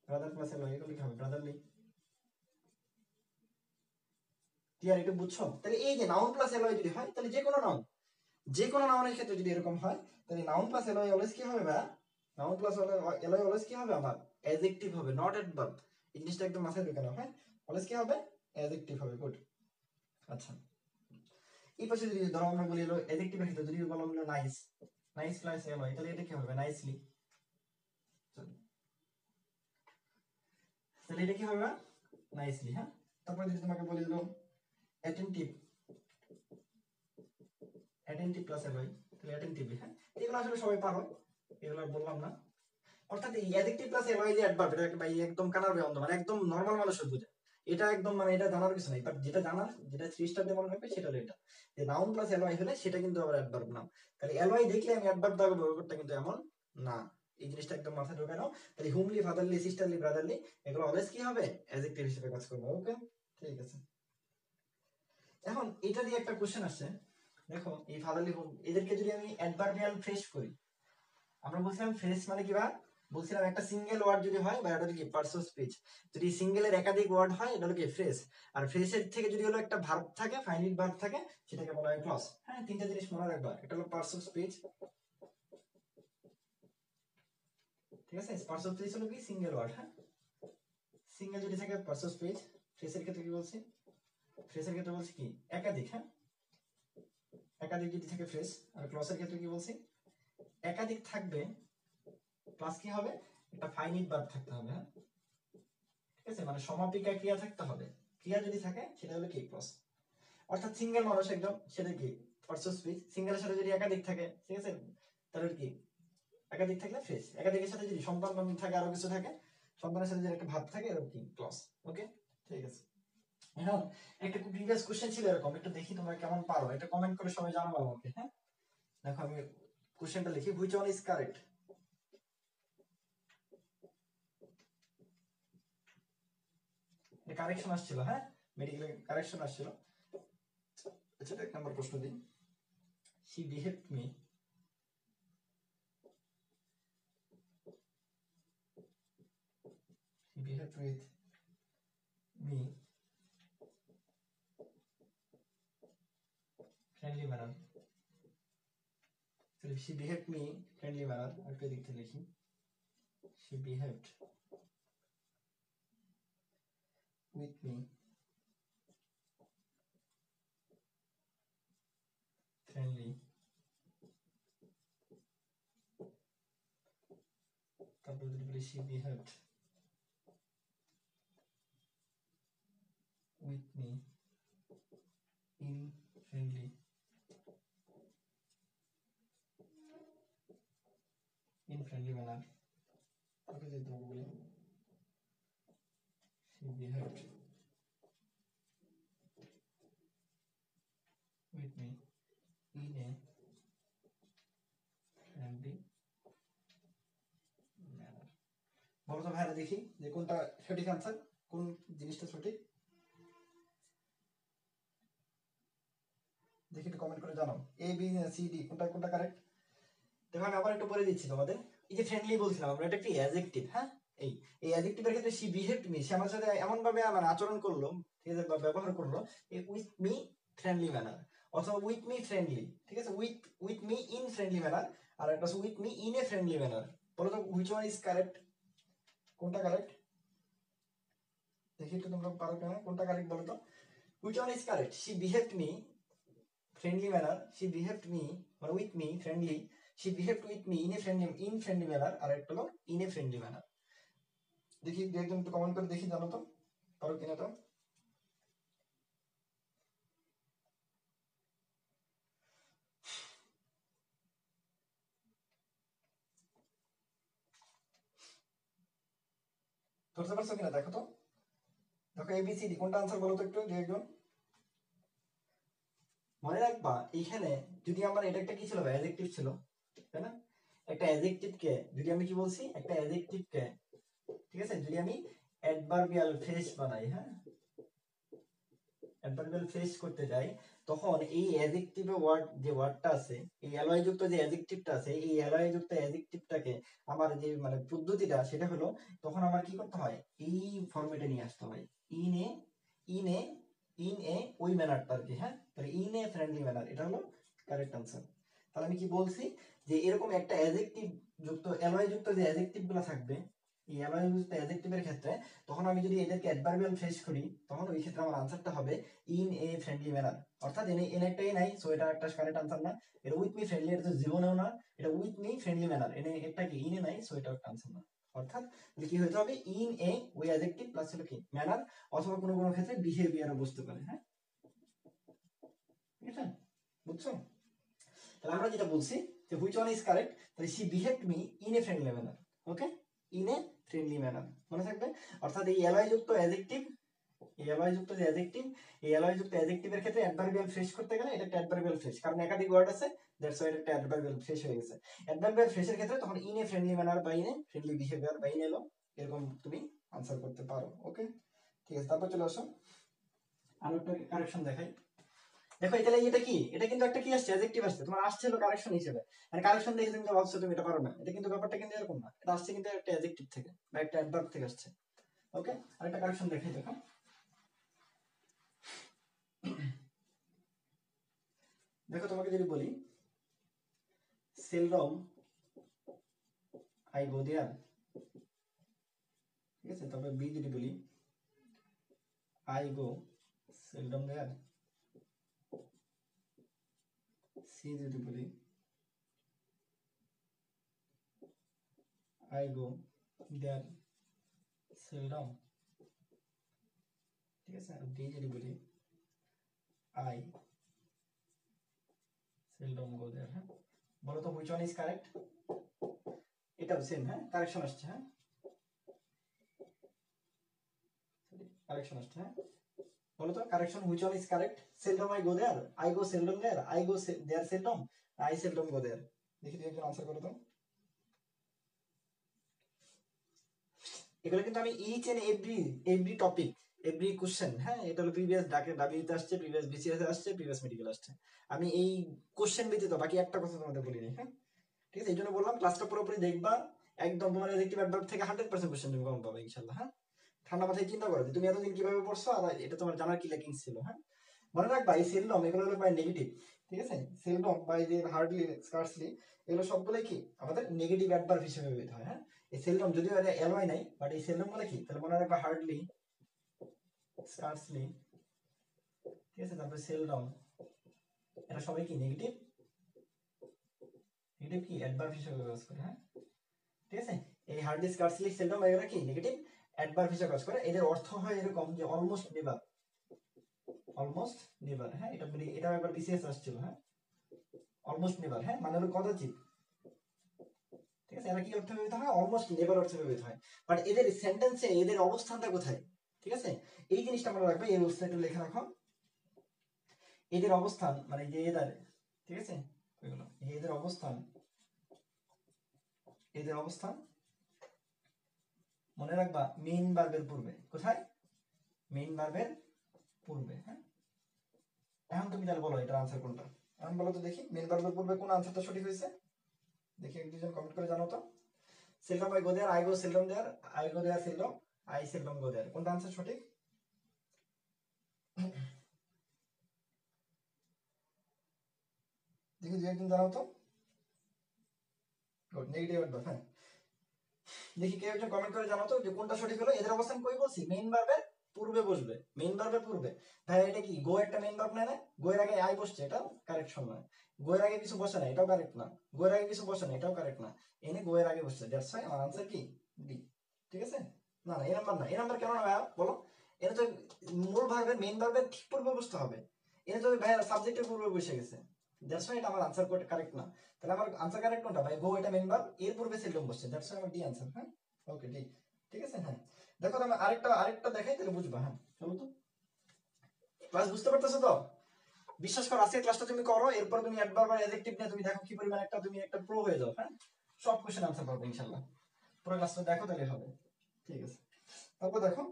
ব্রাদার প্লাস এলওয়াই তাহলে কি হবে ব্রাদারলি। ক্লিয়ার? এটা বুঝছো? তাহলে এই যে নাউন প্লাস এলওয়াই যদি হয় তাহলে যে কোনো নাউনের ক্ষেত্রে যদি এরকম হয় তাহলে নাউন প্লাস এলওয়াই অলওয়েজ কি হবে? বা নাউন প্লাস এলওয়াই অলওয়েজ কি হবে? আমার অ্যাডজেক্টিভ হবে, নট অ্যাডভার্ব। এই জিনিসটা একদম মাথায় ঢুকে নাও, হ্যাঁ? অলওয়েজ কি হবে? অ্যাডজেক্টিভ হবে। গুড। আচ্ছা, এই পাশে যদি ধরো আমরা বলি হলো অ্যাডজেক্টিভের ক্ষেত্রে যদি বলা হলো নাইস, নাইস প্লাস এলওয়াই, তাহলে এটা কি হবে? নাইসলি। তাহলে এটা কি হবে? নাইসলি, হ্যাঁ? তারপরে যদি তোমাকে বলি হলো অ্যাটেনটিভ, অ্যাটেনটিভ প্লাস এলওয়াই, তাহলে অ্যাটেনটিভলি, হ্যাঁ? এগুলো আসলে সবাই পারো, এগুলো আর বললাম না। অর্থাৎ এই অ্যাডজেক্টিভ প্লাস এলওয়াই যে অ্যাডভার্ব, এটা ভাই একদম কানার বেয়ন্দ, মানে একদম নরমাল মানুষের বুঝে। এটা একদম মানে এটা জানার কিছু নাই, বাট যেটা জানার, যেটা 3 স্টার দিয়ে মনে রাখবে সেটা হলো এটা, যে নাউন প্লাস এলওয়াই হলে সেটা কিন্তু আবার অ্যাডভার্ব না। তাহলে এলওয়াই দেখলে আমি অ্যাডভার্ব দাও ব্যবহারটা কিন্তু এমন না। এই জিনিসটা একদম মাথায় ঢোকায় নাও। তাহলে হুমলি, ফাদারলি, সিস্টারলি, ব্রাদারলি এগুলো অলওয়েজ কি হবে? অ্যাডজেক্টিভ হিসেবে কাজ করবে। ওকে, ঠিক আছে। এখন এটা দিয়ে একটা কোশ্চেন আসছে, দেখো এই ফাদারলি, হোম এদেরকে যদি আমি অ্যাডভার্বিয়াল ফ্রেজ করি, আমরা বলছিলাম ফ্রেজ মানে কি? বা বলছিলাম একটা সিঙ্গেল ওয়ার্ড যদি হয় বা এটা কি পার্টস অফ স্পিচ, যদি সিঙ্গেলের একাধিক ওয়ার্ড হয় এটা হলো কি ফ্রেজ। আর ফ্রেজের থেকে যদি হলো একটা ভার্ব থাকে, ফাইনাইট ভার্ব থাকে, সেটাকে বলা হয় ক্লজ। হ্যাঁ, তিনটা জিনিস মনে রাখবা। এটা হলো পার্টস অফ স্পিচ, ঠিক আছে? পার্টস অফ স্পিচ হলো কি সিঙ্গেল ওয়ার্ড, হ্যাঁ? সিঙ্গেল যদি থাকে পার্টস অফ স্পিচ। ফ্রেজের ক্ষেত্রে কি বলছি? ফ্রেজের ক্ষেত্রে বলছি কি একাধিক, হ্যাঁ? একাধিক যদি থাকে ফ্রেজ। আর ক্লজের ক্ষেত্রে কি বলছি? একাধিক থাকবে প্লাস কি হবে? একটা ফাইনাইট ভার্ব থাকতে হবে, হ্যাঁ? ঠিক আছে, মানে সমাপিকা ক্রিয়া থাকতে হবে। ক্রিয়া যদি থাকে সেটা হলো কি ক্লজ। অর্থাৎ সিঙ্গেল মানুষ একদম, সেটা কি পার্টস অফ স্পিচ। সিঙ্গেলের সাথে যদি একাধিক থাকে, ঠিক আছে, তাহলে কি একাধিক থাকলে ফ্রেজ। একাধিকের সাথে যদি সন্তান থাকে, আরো কিছু থাকে, সন্তানের সাথে যদি একটা ভাব থাকে, এরকম কি ক্লজ। ওকে, ঠিক আছে। এখন একটা প্রিভিয়াস কোশ্চেন ছিল এরকম, একটু দেখি তোমরা কেমন পারো, এটা কমেন্ট করে সবাই জানাবো আমাকে, হ্যাঁ? দেখো আমি কোশ্চেনটা লিখি, হুইচ ওয়ান ইজ কারেক্ট। এটা কারেকশন আসছিল, হ্যাঁ? মেডিকেলে কারেকশন আসছিল। আচ্ছা, এক নম্বর প্রশ্ন দিই। She behaved me, she behaved with me friendly manner. So she behaved me friendly manner, একটা দিক থেকে লিখি, she behaved with me friendly, তারপর যদি বলি she behaved with me in friendly, in friendly manner, তারপর যদি তোমাকে বলি she behaved with me in a friendly manner। বলো তো ভাইরা দেখি যে কোনটা সঠিক আনসার, কোন জিনিসটা সঠিক, দেখি একটু কমেন্ট করে জানাও। এ বি সি ডি কোনটা কোনটা কারেক্ট। দেখো আমি আবার একটু বলে দিচ্ছি তোমাদের। এই যে ফ্রেন্ডলি বলছিলাম আমরা, এটা কি অ্যাডজেক্টিভ, হ্যাঁ? এই এই অ্যাডজেক্টিভের ক্ষেত্রে শি বিহেভড মি, সে আমার সাথে এমন ভাবে মানে আচরণ করলো, ঠিক আছে, বা ব্যবহার করলো, উইথ মি ফ্রেন্ডলি ম্যানার, অথবা উইথ মি ফ্রেন্ডলি, ঠিক আছে, with me in friendly manner, আর একটা with me in a friendly manner. বলো তো হুইচ ওয়ান ইজ কারেক্ট, কোনটা কারেক্ট? দেখি একটু তোমরা পারো কিনা, কোনটা কারেক্ট বলো তো। Which one is correct? She behaved me friendly manner, she behaved me মানে with me friendly, she behaved with me in friendly manner, আর একটা হলো in a friendly manner। দেখি দু একজন একটু কমেন্ট করে দেখি, জানো তো পারো কিনা তো। ধরতে পারছো কিনা দেখো তো। দেখো এবিসিডি কোনটা আনসার বলো তো একটু দু একজন। মনে রাখবা এইখানে যদি আমার এটা একটা কি ছিল, অ্যাডজেক্টিভ ছিল, তাই না? একটা অ্যাডজেক্টিভ কে যদি আমি কি বলছি, একটা অ্যাডজেক্টিভ কে, ঠিক আছে, যদি আমি অ্যাডভার্বিয়াল ফ্রেজ বানাই, হ্যাঁ, অ্যাডভার্বিয়াল ফ্রেজ করতে যাই, তখন এই অ্যাডজেক্টিভ ওয়ার্ড যে ওয়ার্ডটা আছে, এই অ্যালয় যুক্ত যে অ্যাডজেক্টিভটা আছে, এই অ্যালয় যুক্ত অ্যাডজেক্টিভটাকে আমার যে মানে পদ্ধতিটা সেটা হলো, তখন আমার কি করতে হয়, এই ফরম্যাটে নিয়ে আসতে হয়, ইন এ ইন এ ওই ম্যানারটা আর কি, হ্যাঁ, তাহলে ইন এ ফ্রেন্ডলি ম্যানার এটা হলো কারেক্ট আনসার। তাহলে আমি কি বলছি যে এরকম একটা অ্যাডজেক্টিভ যুক্ত অ্যালয় যুক্ত যে অ্যাডজেক্টিভ গুলো থাকবে, এই অ্যালয় যুক্ত অ্যাডজেক্টিভের ক্ষেত্রে তখন আমি যদি এদেরকে অ্যাডভার্বিয়াল ফ্রেজ করি তখন ওই ক্ষেত্রে আমার আনসারটা হবে ইন এ ফ্রেন্ডলি ম্যানার। অর্থাৎ এন একটা এ নাই, সো এটা একটা কারেক্ট আনসার না। এটা উইথ মি ফ্রেন্ডলি, এটা তো জীবনেও না। এটা উইথ মি ফ্রেন্ডলি ম্যানার, এনে একটা কি ইনে নাই, সো এটা একটা আনসার না। অর্থাৎ কি হতে হবে, ইন এ ওই অ্যাডজেক্টিভ প্লাস হলো কি ম্যানার, অথবা কোনো কোনো ক্ষেত্রে বিহেভিয়ারও বুঝতে পারে, হ্যাঁ, ঠিক আছে, বুঝছো? তাহলে আমরা যেটা বলছি যে হুইচ ওয়ান ইজ কারেক্ট, তাহলে she behaved me in a friendly manner. Okay, in a friendly manner মনে থাকবে। অর্থাৎ এই অ্যালয় যুক্ত অ্যাডজেক্টিভ, এই অ্যালয় যুক্ত যে অ্যাডজেক্টিভ, এই অ্যালয় যুক্ত অ্যাডজেক্টিভের ক্ষেত্রে অ্যাডভার্বিয়াল ফ্রেজ করতে গেলে এটা একটা অ্যাডভার্বিয়াল ফ্রেজ, কারণ একাধিক ওয়ার্ড আছে, দ্যাটস হোয়াই এটা একটা অ্যাডভার্বিয়াল ফ্রেজ হয়ে গেছে। অ্যাডভার্বিয়াল ফ্রেজের ক্ষেত্রে তখন ইন এ ফ্রেন্ডলি ম্যানার বা ইন এ ফ্রেন্ডলি বিহেভিয়ার বা ইন এলো, এরকম তুমি আনসার করতে পারো। ওকে, ঠিক আছে, তারপর চলে আসো আরো একটা কারেকশন দেখাই। দেখো তাহলে এটা কি, এটা কিন্তু একটা কি আসছে, অ্যাডজেক্টিভ আসছে, তোমার আসছে হলো কারেকশন হিসেবে। আর কারেকশন দেখে তুমি যা ভাবছো তুমি এটা পারো না, এটা কিন্তু ব্যাপারটা কিন্তু এরকম না, এটা আসছে কিন্তু একটা অ্যাডজেক্টিভ থেকে বা একটা অ্যাডভার্ব থেকে আসছে। ওকে, আরেকটা কারেকশন দেখাই। দেখো দেখো তোমাকে যদি বলি সেলডম আই গো দেয়ার, ঠিক আছে, তবে বি যদি বলি I go seldom there, C যদি বলি আই গো দেয়ার সেলডম, ঠিক আছে, আর ডি যদি বলি আই সেলডম গো দেয়ার। হ্যাঁ, বলো তো হুইচ ওয়ান ইজ কারেক্ট? এটাও সেম, হ্যাঁ, কারেকশন আসছে, হ্যাঁ, কারেকশন আসছে, হ্যাঁ, বলো তো correction which one is correct? Seldom I go there, I go seldom there, I go there seldom, I seldom go there. দেখি তুমি একজন আনসার করো তো। এগুলো কিন্তু আমি each and every topic, every question, হ্যাঁ, এটা হলো প্রিভিয়াস ডাকে ডাবিতে আসছে, প্রিভিয়াস বিসিএস এ আসছে, প্রিভিয়াস মেডিকেল আসছে। আমি এই কোশ্চেন ব্যতীত বাকি একটা কথা তোমাদের বলিনি, হ্যাঁ, ঠিক আছে, এই জন্য বললাম ক্লাসটা পুরোপুরি দেখবা, একদম তোমার এজেক্টিভ অ্যাডভার্ব থেকে 100% কোশ্চেন তুমি কমন পাবে ইনশাআল্লাহ। হ্যাঁ, ঠান্ডা মাথায় চিন্তা করো যে তুমি এতদিন কিভাবে পড়ছো আর এটা তোমার জানার কি ল্যাকিংস ছিল। হ্যাঁ, মনে রাখবা এই সেলডম এগুলো হলো বাই নেগেটিভ, ঠিক আছে, সেলডম বাই যে হার্ডলি স্কার্সলি, এগুলো সবগুলোই কি আমাদের নেগেটিভ অ্যাডভার্ব হিসেবে ব্যবহৃত হয়। হ্যাঁ, এই সেলডম যদিও এটা এলওয়াই নাই, বাট এই সেলডম গুলো কি, তাহলে মনে রাখবা হার্ডলি, স্কার্সলি, ঠিক আছে, তারপর সেলডম, এটা সবাই কি নেগেটিভ, নেগেটিভ কি অ্যাডভার্ব হিসেবে ব্যবহার করে। হ্যাঁ, ঠিক আছে, এই হার্ডলি স্কার্সলি সেলডম এগুলো কি নেগেটিভ অ্যাডভার্ব হিসেবে কাজ করে। এদের অর্থ হয় এরকম যে অলমোস্ট নেভার, অলমোস্ট নেভার, হ্যাঁ, এটা একবার বিসিএস আসছিল। হ্যাঁ, অলমোস্ট নেভার, হ্যাঁ, মানে হলো কদাচিৎ, ঠিক আছে, এরা কি অর্থে ব্যবহৃত হয়? অলমোস্ট নেভার অর্থে ব্যবহৃত হয়। বাট এদের সেন্টেন্সে এদের অবস্থানটা কোথায়, ঠিক আছে, এই জিনিসটা মনে রাখবে, এই অবস্থা একটু লিখে রাখো। এদের অবস্থান মানে যে এদের, ঠিক আছে, এগুলো এদের অবস্থান, এদের অবস্থান মনে রাখবা মেইন ভার্বের পূর্বে, কোথায়? মেইন ভার্বের পূর্বে। হ্যাঁ, এখন তুমি তাহলে বলো এটার আনসার কোনটা, এখন বলো তো দেখি মেইন ভার্বের পূর্বে কোন আনসারটা সঠিক হয়েছে, দেখি এক দুজন কমেন্ট করে জানো তো। Seldom I go there, I go seldom there, I go there seldom, I seldom go there, কোনটা আনসার সঠিক? দেখি দু একজন জানাও তো। গুড, নেগেটিভ অ্যাডভার্ব, হ্যাঁ, দেখি কেউ একজন কমেন্ট করে জানাও তো যে কোনটা সঠিক হলো। এদের অবস্থান কই বলছি? মেইন ভার্বের পূর্বে বসবে, মেইন ভার্বের পূর্বে। ভাই এটা কি গো একটা মেইন ভার্ব না? গো এর আগে আই বসছে, এটা কারেকশন নয়। গো এর আগে কিছু বসে না, এটাও কারেক্ট না। গো এর আগে কিছু বসে না, এটাও কারেক্ট না। এনে গো এর আগে বসছে, দ্যাটস হোয়াই আমার আনসার কি ডি, ঠিক আছে। না না, এই নাম্বার না, এই নাম্বার কেন না ভাইয়া বলো? এনে তো মূল ভার্বের মেইন ভার্বের ঠিক পূর্বে বসতে হবে। এনে তো ভাইয়া সাবজেক্টের পূর্বে বসে গেছে, দ্যাটস হোয়াই এটা আমার আনসার কারেক্ট না। তাহলে আমার আনসার কারেক্ট কোনটা ভাই? গো এটা মেইন ভার্ব, এর পূর্বে সেলডম বসছে, দ্যাটস হোয়াই আমার ডি আনসার। হ্যাঁ, ওকে ডি, ঠিক আছে। হ্যাঁ, দেখো তো আমি আরেকটা দেখাই তাহলে বুঝবা। হ্যাঁ, চলো তো, ক্লাস বুঝতে পারতেছো তো? বিশ্বাস করো আজকে ক্লাসটা তুমি করো, এরপর তুমি অ্যাডভার্ব আর অ্যাডজেক্টিভ নিয়ে তুমি দেখো কি পরিমাণ একটা তুমি একটা প্রো হয়ে যাও। হ্যাঁ, সব কোশ্চেন আনসার পারবে ইনশাআল্লাহ। পুরো ক্লাসটা দেখো তাহলে হবে, ঠিক আছে। তারপর দেখো,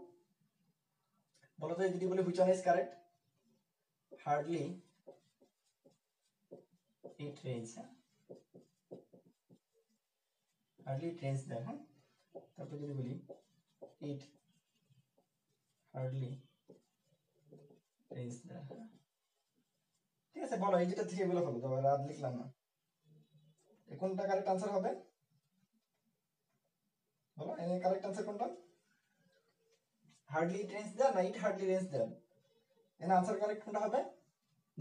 বলো তো যদি বলি which one is correct? Hardly it rains, হ্যাঁ, হার্ডলি ইট রেইনস দেয়ার। হ্যাঁ, তারপর যদি বলি ইট হার্ডলি আছে, বলো এই যেটা থেকে বলে ফেলো, তো রাত লিখলাম না, কোনটা কারেক্ট আনসার হবে বলো, এর কারেক্ট আনসার কোনটা? হার্ডলি ইট রেঞ্জ দেয়ার না ইট হার্ডলি রেঞ্জ দেয়ার, এর আনসার কারেক্ট কোনটা হবে?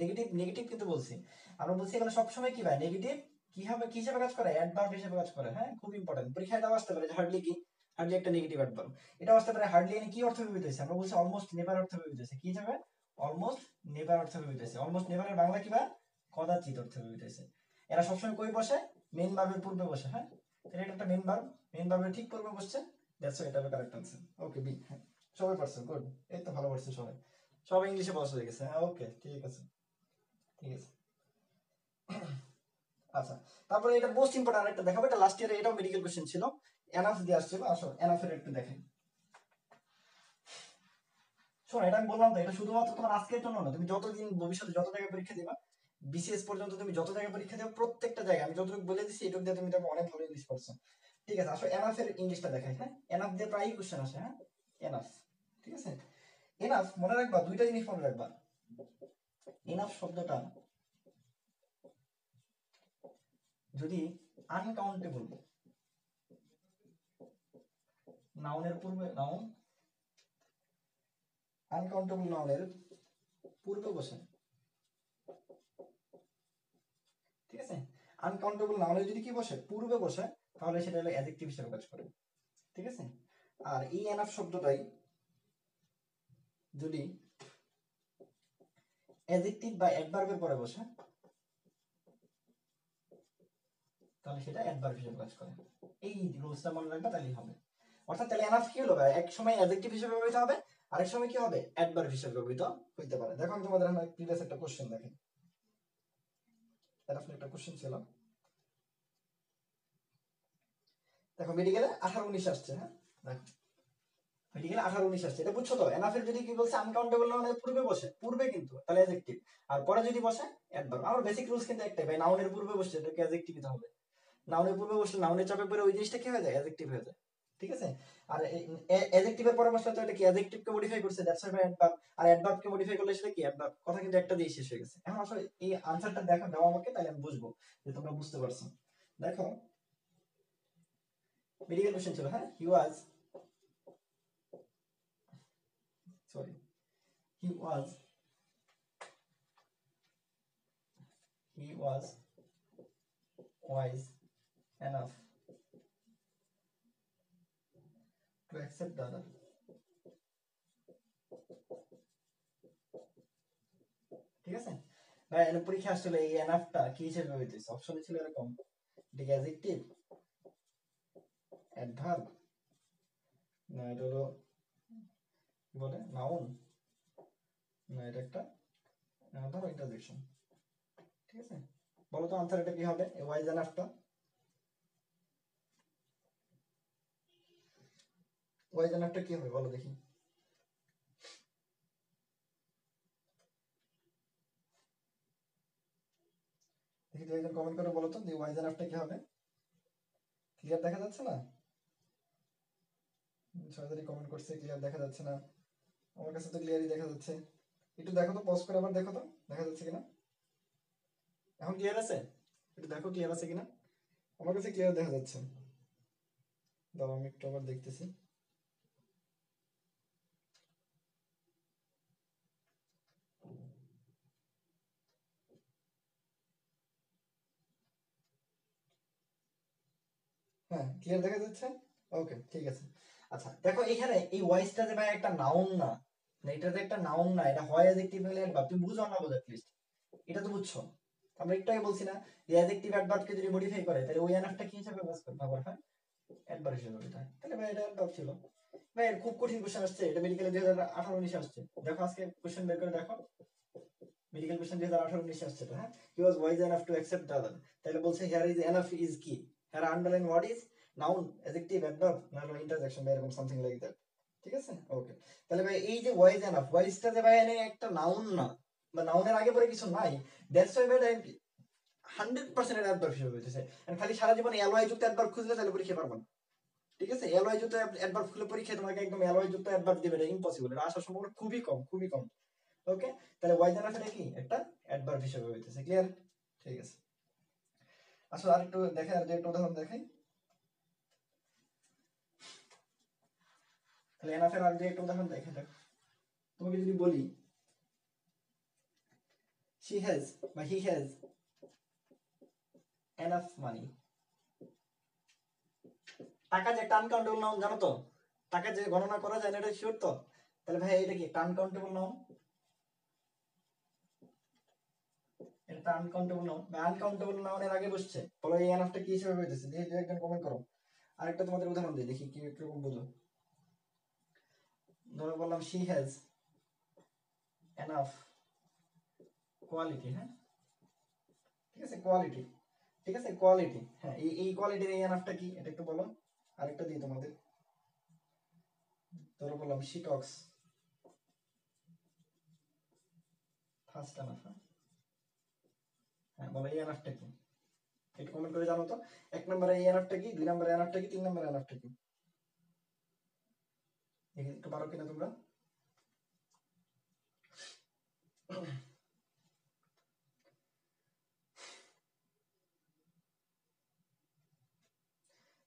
নেগেটিভ, নেগেটিভ কিন্তু বলছি আমরা, বলছি এখানে সবসময় কি ভাই নেগেটিভ কি হবে, কি হিসেবে কাজ করে, অ্যাডভার্ব হিসেবে কাজ করে। হ্যাঁ, খুব ইম্পর্টেন্ট, পরীক্ষায় দাও আসতে পারে যে হার্ডলি কি, হার্ডলি একটা নেগেটিভ অ্যাডভার্ব। এটা আসতে পারে হার্ডলি এনে কি অর্থ ব্যবহৃত হয়েছে, আমরা বলছি অলমোস্ট নেভার অর্থ ব্যবহৃত হয়েছে, কি হিসেবে? অলমোস্ট নেভার অর্থ ব্যবহৃত হয়েছে। অলমোস্ট নেভারের বাংলা কি বা কদাচিৎ অর্থ ব্যবহৃত হয়েছে। এরা সবসময় কই বসে? মেইন ভার্বের পূর্বে বসে। হ্যাঁ, তাহলে এটা একটা মেইন ভার্ব, মেইন ভার্বের ঠিক পূর্বে বসছে, দ্যাটস হোয়াই এটা হবে কারেক্ট আনসার। ওকে বি, হ্যাঁ সবাই পারছে, গুড, এই তো ভালো পারছে সবাই, সবাই ইংলিশে বস হয়ে গেছে। হ্যাঁ ওকে ঠিক আছে, ঠিক আছে। আচ্ছা, তারপরে এটা মোস্ট ইম্পর্টেন্ট আরেকটা দেখাবো, এটা লাস্ট ইয়ারে এটাও মেডিকেল কোশ্চেন ছিল, এনাফ দিয়ে আসছিল। আসো এনাফের একটু দেখেন। শোনো, এটা আমি বললাম তো, এটা শুধুমাত্র তোমার আজকের জন্য না, তুমি যতদিন ভবিষ্যতে যত জায়গায় পরীক্ষা দিবা, বিসিএস পর্যন্ত তুমি যত জায়গায় পরীক্ষা দিবা, প্রত্যেকটা জায়গায় আমি যতটুকু বলে দিচ্ছি এটুকু দিয়ে তুমি দেখো অনেক ভালো ইংলিশ পড়ছো। ঠিক আছে, আসো এনাফের ইংলিশটা দেখাই। হ্যাঁ, এনাফ দিয়ে প্রায়ই কোশ্চেন আসে। হ্যাঁ, এনাফ, ঠিক আছে। এনাফ মনে রাখবা, দুইটা জিনিস মনে রাখবা। এনাফ শব্দটা যদি আনকাউন্টেবল নাউনের পূর্বে, নাউন আনকাউন্টেবল নাউনের পূর্বে বসে, ঠিক আছে, আনকাউন্টেবল নাউনের যদি কি বসে, পূর্বে বসে, তাহলে সেটা হলো অ্যাডজেক্টিভ হিসেবে কাজ করে। ঠিক আছে, আর এই এনাফ শব্দটাই যদি অ্যাডজেক্টিভ বা অ্যাডভার্বের পরে বসে, তাহলে সেটা অ্যাডভার্ব হিসেবে কাজ করে। এই রুলসটা মনে রাখবা, তাহলেই হবে। অর্থাৎ তাহলে এনাফ কি হলো, এক সময় অ্যাডজেক্টিভ হিসেবে ব্যবহৃত হবে, আরেক সময় কি হবে, অ্যাডভার্ব হিসেবে ব্যবহৃত হইতে পারে। দেখো আমি তোমাদের প্রিভিয়াস একটা কোশ্চেন দেখেন, এনাফ একটা কোশ্চেন ছিল, দেখো মেডিকেলে 18-19 আসছে। হ্যাঁ দেখো মেডিকেলে 18-19 আসছে, এটা বুঝছো তো? এনাফের যদি কি বলছে, আনকাউন্টেবল নাউনের পূর্বে বসে, পূর্বে কিন্তু তাহলে অ্যাডজেক্টিভ, আর পরে যদি বসে অ্যাডভার্ব। আমার বেসিক রুলস কিন্তু একটাই ভাই, নাউনের পূর্বে বসছে এটাকে অ্যাডজেক্টিভ দিতে হবে, নাউনের পূর্বে বসলে নাউনের চাপে পড়ে ওই জিনিসটা কি হয়ে যায়, অ্যাডজেক্টিভ হয়ে যায়। ঠিক আছে, আর অ্যাডজেক্টিভের পরে বসলে তো এটা কি অ্যাডজেক্টিভকে মডিফাই করছে, দ্যাটস হোয়াই অ্যাডভার্ব, আর অ্যাডভার্বকে মডিফাই করলে সেটা কি অ্যাডভার্ব। কথা কিন্তু একটা দিয়ে শেষ হয়ে গেছে। এখন আসলে এই আনসারটা দেখো, দাও আমাকে, তাহলে আমি বুঝবো যে তোমরা বুঝতে পারছো। দেখো মেডিকেল কোশ্চেন ছিল। হ্যাঁ, he was, sorry, he was, he was wise enough to accept the other. ঠিক আছে ভাই, এর পরীক্ষা আসলে এই এনাফটা কি হিসেবে ব্যবহৃত হয়েছে, অপশনে ছিল এরকম, এটা কি অ্যাডজেক্টিভ, অ্যাডভার্ব, না এটা হলো কি বলে নাউন, না এটা একটা ধরো ইন্টারজেকশন। ঠিক আছে, বলো তো আনসার এটা কি হবে, এই ওয়াইজ এনাফটা, ওয়াইজ এনাফটা কি হবে বলো দেখি। দেখি তুই একজন কমেন্ট করে বলো তো, দি ওয়াইজ এনাফটা কি হবে, ক্লিয়ার দেখা যাচ্ছে না? সরাসরি কমেন্ট করছে, ক্লিয়ার দেখা যাচ্ছে না, আমার কাছে তো ক্লিয়ারই দেখা যাচ্ছে। একটু দেখো তো, পজ করে আবার দেখো তো দেখা যাচ্ছে কিনা। এখন ক্লিয়ার আছে? একটু দেখো ক্লিয়ার আছে কিনা, আমার কাছে ক্লিয়ার দেখা যাচ্ছে। দাঁড়াও আমি একটু আবার দেখতেছি। হ্যাঁ ক্লিয়ার দেখা যাচ্ছে, ওকে ঠিক আছে। আচ্ছা দেখো এখানে এই ভয়েসটা যে ভাই একটা নাউন না, এটা যে একটা নাউন না, এটা হয় অ্যাডজেক্টিভ নাহলে অ্যাডভার্ব। তুমি বুঝো না বুঝো অ্যাটলিস্ট, এটা তো বুঝছো। আমরা একটু আগে বলছি না, যে অ্যাডজেক্টিভ অ্যাডভার্বকে যদি মডিফাই করে, তাহলে ওই এনাফটা কি হিসেবে ব্যবহার হয়, অ্যাডভার্ব হিসেবে ব্যবহৃত হয়। তাহলে ভাই এটা অ্যাডভার্ব ছিল। ভাই এর খুব কঠিন কোশ্চেন আসছে, এটা মেডিকেলে 2018-19 আসছে। দেখো আজকে কোশ্চেন বের করে দেখো, মেডিকেল কোশ্চেন 2018-19 আসছে তো। হ্যাঁ, he was wise enough to accept the other, তাহলে বলছে হিয়ার ইজ এনাফ ইজ কি, here underline word is noun, adjective, adverb, না হলো ইন্টারজেকশন বা এরকম সামথিং লাইক দ্যাট। ঠিক আছে ওকে, তাহলে ভাই এই যে ওয়াইজ এনাফ, ওয়াইজটা যে ভাই এনে একটা নাউন না, বা নাউনের আগে পরে কিছু নাই, দ্যাটস ওয়াই ভাই 100% এর অ্যাডভার্ব হিসেবে হইতেছে। খালি সারা জীবন এলওয়াই যুক্ত অ্যাডভার্ব খুঁজলে তাহলে পরীক্ষা পারবা না। ঠিক আছে, এলওয়াই যুক্ত অ্যাডভার্ব খুলে পরীক্ষায় তোমাকে একদম এলওয়াই যুক্ত অ্যাডভার্ব দিবে, এটা ইম্পসিবল, এটা আসার সম্ভাবনা খুবই কম, খুবই কম। ওকে, তাহলে ওয়াজ এনাফ এটা কি একটা অ্যাডভার্ব হিসেবে হইতেছে। ক্লিয়ার? ঠিক আছে, আসলে আরেকটু দেখেন, আর একটা উদাহরণ দেখাই। তাহলে এনাফের আর একটা উদাহরণ দেখেন। দেখো, তোমাকে যদি বলি she has বা he has enough money, টাকা যে একটা আনকাউন্টেবল নাউন, জানো তো? টাকা যে গণনা করা যায় না, এটা শিওর তো? তাহলে ভাই এটা কি একটা আনকাউন্টেবল নাউন? এটা আনকাউন্টেবল নাউন বা আনকাউন্টেবল নাউনের আগে বসছে, বলো এই এনাফটা কি হিসেবে হইতেছে? দেখি দুই একজন কমেন্ট করো। আরেকটা তোমাদের উদাহরণ দিই, দেখি কি কিরকম বুঝো। ধরো বললাম she has enough quality, হ্যাঁ ঠিক আছে, কোয়ালিটি, ঠিক আছে কোয়ালিটি, হ্যাঁ এই কোয়ালিটির এই এনাফটা কি, এটা একটু বলো। আরেকটা দিই তোমাদের, ধরো বললাম she talks fast enough, হ্যাঁ হ্যাঁ বলো এই এনাফটা কি, একটু কমেন্ট করে জানো তো। এক নম্বরে এই এনাফটা কি, দুই নম্বরে এনাফটা কি, তিন নম্বরে এনাফটা কি, দেখি একটু পারো কিনা তোমরা।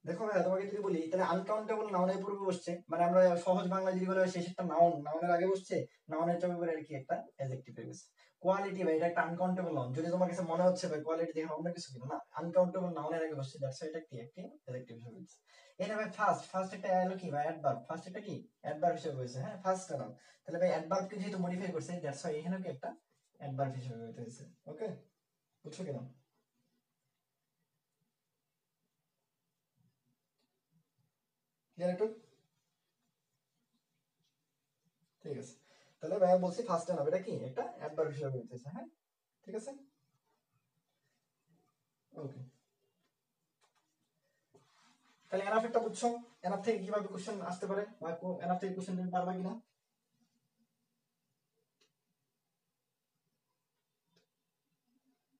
দেখো ভাই, তোমাকে যদি বলি তাহলে আনকাউন্টেবল নাউনের পূর্বে বসছে, মানে আমরা সহজ বাংলা যদি বলে শেষেরটা নাউন, নাউনের আগে বসছে, নাউনের চাপে পরে আর কি একটা অ্যাডজেক্টিভ হয়ে গেছে। কোয়ালিটি ভাই এটা একটা আনকাউন্টেবল নাউন, যদি তোমার কাছে মনে হচ্ছে ভাই কোয়ালিটি দেখে অন্য কিছু কিনা, না আনকাউন্টেবল নাউনের আগে বসছে, দ্যাটস এটা কি একটি অ্যাডজেক্টিভ হয়ে গেছে। এটা ভাই ফার্স্ট, ফার্স্ট একটা হলো কি ভাই অ্যাডভার্ব, ফার্স্ট একটা কি অ্যাডভার্ব হিসেবে হয়েছে, হ্যাঁ ফার্স্ট নাউন। তাহলে ভাই অ্যাডভার্বকে যেহেতু মডিফাই করছে, দ্যাটস হোয়াই এখানেও কি একটা অ্যাডভার্ব হিসেবে হয়েছে। ওকে, বুঝছো কিনা? ক্লিয়ার একটু? ঠিক আছে, তাহলে ভাইয়া বলছি ফার্স্ট নাউন এটা কি একটা অ্যাডভার্ব হিসেবে হইতেছে, হ্যাঁ ঠিক আছে। ওকে, তাহলে এনাফ একটা বুঝছো, এনাফ থেকে কিভাবে কোশ্চেন আসতে পারে বা এনাফ থেকে কোশ্চেন তুমি পারবা কিনা,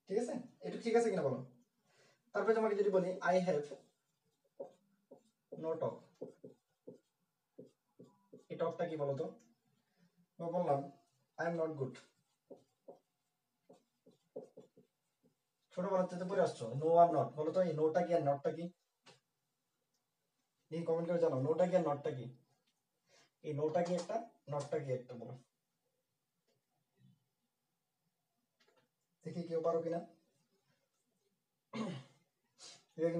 ঠিক আছে এটা ঠিক আছে কিনা বলো। তারপরে তোমাকে যদি বলি আই হ্যাভ নো টক, এই টকটা কি বলো তো? বললাম আই এম নট গুড, ছোটবেলা থেকে পড়ে আসছো নো আর নট, বলো তো এই নোটা কি আর নটটা কি? এই কমেন্ট করে জানাও নোটা কি আর নটটা কি, এই নোটা কি একটা, নটটা কি একটা, বলো দেখি কেউ পারো কিনা।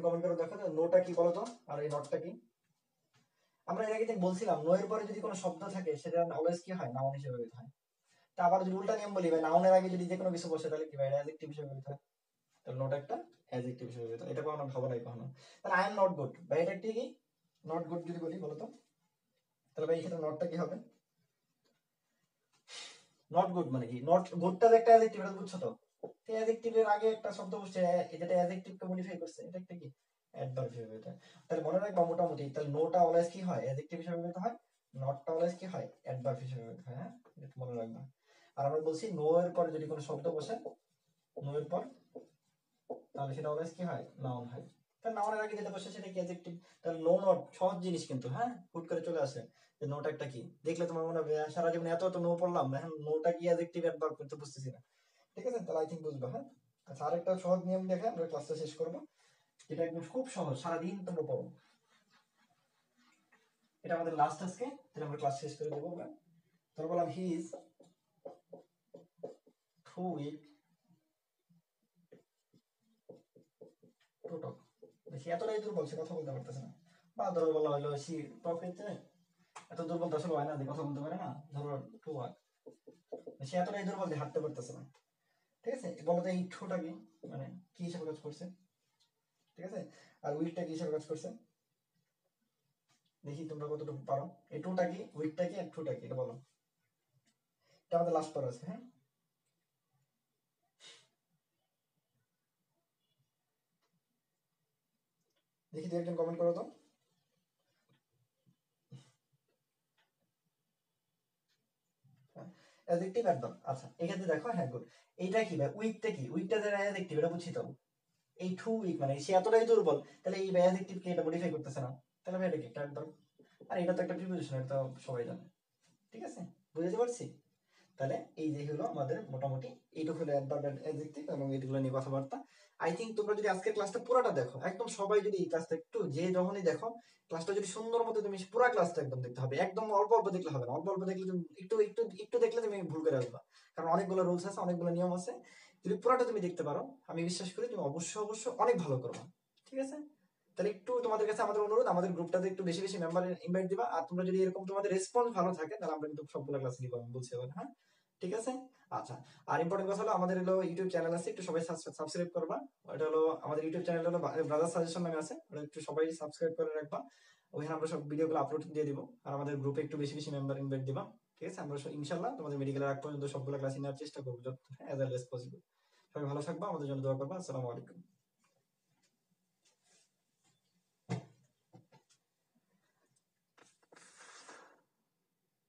কমেন্ট করে দেখো নোটা কি বলো তো, আর এই নটটা কি। আমরা এর আগে বলছিলাম নো এর পরে যদি কোনো শব্দ থাকে সেটা অলওয়েজ কি হয়, নাউন হিসেবে ব্যবহৃত হয়। তা আবার যদি উল্টা নিয়ম বলি ভাই, নাউনের আগে যদি যে কোনো কিছু বসে তাহলে কি ভাই অ্যাডজেক্টিভ হিসেবে ব্যবহৃত হয়, তাহলে নট একটা অ্যাডজেক্টিভ হিসেবে ব্যবহৃত হয়। এটা কখনো ভাবা নাই কখনো। তাহলে আই এম নট গুড ভাই, এটা কি নট গুড যদি বলি বলো তো, তাহলে ভাই এখানে নটটা কি হবে? নট গুড মানে কি, নট গুডটা একটা অ্যাডজেক্টিভ, এটা বুঝছো তো? এই অ্যাডজেক্টিভের আগে একটা শব্দ বসছে, যেটা অ্যাডজেক্টিভকে মডিফাই করছে, এটা একটা কি অ্যাডভার্ব হিসেবে ব্যবহৃত হয়। তাহলে মনে রাখবা মোটামুটি, তাহলে নোটা অলওয়েজ কি হয় অ্যাডজেক্টিভ হিসেবে ব্যবহৃত হয়, নটটা অলওয়েজ কি হয় অ্যাডভার্ব হিসেবে ব্যবহৃত হয়, হ্যাঁ এটা মনে রাখবা। আর আমরা বলছি নো এর পরে যদি কোনো শব্দ বসে, নো এর পর, তাহলে সেটা অলওয়েজ কি হয় নাউন হয়। তাহলে নাউনের আগে যেটা বসে সেটা কি অ্যাডজেক্টিভ। তাহলে নো নট সহজ জিনিস কিন্তু, হ্যাঁ হুট করে চলে আসে যে নোটা একটা কি, দেখলে তোমার মনে হবে সারা জীবনে এত এত নো পড়লাম, এখন নোটা কি অ্যাডজেক্টিভ অ্যাডভার্ব করতে বুঝতেছি না। ঠিক আছে, তাহলে আই থিঙ্ক বুঝবা, হ্যাঁ। আচ্ছা আরেকটা সহজ নিয়ম দেখে আমরা ক্লাসটা শেষ করবো, যেটা একদম খুব সহজ, সারাদিন তোমরা পড়ো, এটা আমাদের লাস্ট আজকে, তাহলে আমরা ক্লাস শেষ করে দেবো আমরা। তোর বললাম he is too weak to talk, সে এতটাই দুর্বল সে কথা বলতে পারতেছে না, বা ধরো বলা হলো সি টক হচ্ছে, এত দুর্বল তো আসলে হয় না যে কথা বলতে পারে না, ধরো টু ওয়াক, সে এতটাই দুর্বল যে হাঁটতে পারতেছে না। ঠিক আছে, বলো তো এই ঠোঁটা কি, মানে কি হিসাবে কাজ করছে, ঠিক আছে, আর উইকটা কি হিসাবে কাজ করছে, দেখি তোমরা কতটুকু পারো। এই টুটা কি, উইকটা কি, আর ঠোঁটা কি, এটা বলো। এটা আমাদের লাস্ট পড়া আছে, হ্যাঁ দেখি দু একজন কমেন্ট করো তো। অ্যাডজেক্টিভ একদম, আচ্ছা এক্ষেত্রে দেখো, হ্যাঁ গুড। এইটা কি ভাই, উইকটা কি, উইকটা যে অ্যাডজেক্টিভ এটা বুঝছি তো, এই টু উইক মানে সে এতটাই দুর্বল, তাহলে এই অ্যাডজেক্টিভ কে এটা মডিফাই করতেছে না, তাহলে ভাই এটা কি একটা একদম, আর এটা তো একটা প্রিপোজিশন, এটা তো সবাই জানে। ঠিক আছে, বুঝতে পারছি। তাহলে এই যে হলো আমাদের মোটামুটি এইটুকু হলো অ্যাডভার্ব অ্যাডজেক্টিভ এবং এইগুলো নিয়ে কথাবার্তা। আই থিঙ্ক তোমরা যদি আজকের ক্লাসটা পুরোটা দেখো, একদম সবাই যদি এই ক্লাসটা একটু যে যখনই দেখো ক্লাসটা যদি সুন্দর মতো তুমি পুরো ক্লাসটা একদম দেখতে হবে, একদম অল্প অল্প দেখলে হবে না, অল্প অল্প দেখলে তুমি একটু একটু একটু দেখলে তুমি ভুল করে আসবা, কারণ অনেকগুলো রুলস আছে, অনেকগুলো নিয়ম আছে। যদি পুরোটা তুমি দেখতে পারো আমি বিশ্বাস করি তুমি অবশ্যই অবশ্যই অনেক ভালো করবে। ঠিক আছে, তাহলে একটু তোমাদের কাছে আমাদের অনুরোধ, আমাদের গ্রুপটাতে একটু বেশি বেশি মেম্বার ইনভাইট দিবা, আর তোমরা যদি এরকম তোমাদের রেসপন্স ভালো থাকে তাহলে আমরা কিন্তু সবগুলো ক্লাস নিবো, আমি বলছি এবার। হ্যাঁ, ঠিক আছে। আচ্ছা, আর ইম্পর্টেন্ট কথা হলো আমাদের হলো ইউটিউব চ্যানেল আছে, একটু সবাই সাবস্ক্রাইব করবা। ওটা হলো আমাদের ইউটিউব চ্যানেল হলো ব্রাদার সাজেশন নামে আছে, ওটা একটু সবাই সাবস্ক্রাইব করে রাখবা। ওখানে আমরা সব ভিডিওগুলো আপলোড দিয়ে দিব, আর আমাদের গ্রুপে একটু বেশি বেশি মেম্বার ইনভাইট দিবা। ঠিক আছে, আমরা ইনশাল্লাহ তোমাদের মেডিকেলের আগ পর্যন্ত সবগুলো ক্লাস নেওয়ার চেষ্টা করবো যত অ্যাজ আর্লি অ্যাজ পসিবল। সবাই ভালো থাকবা, আমাদের জন্য দোয়া করবা। আসসালামু আলাইকুম।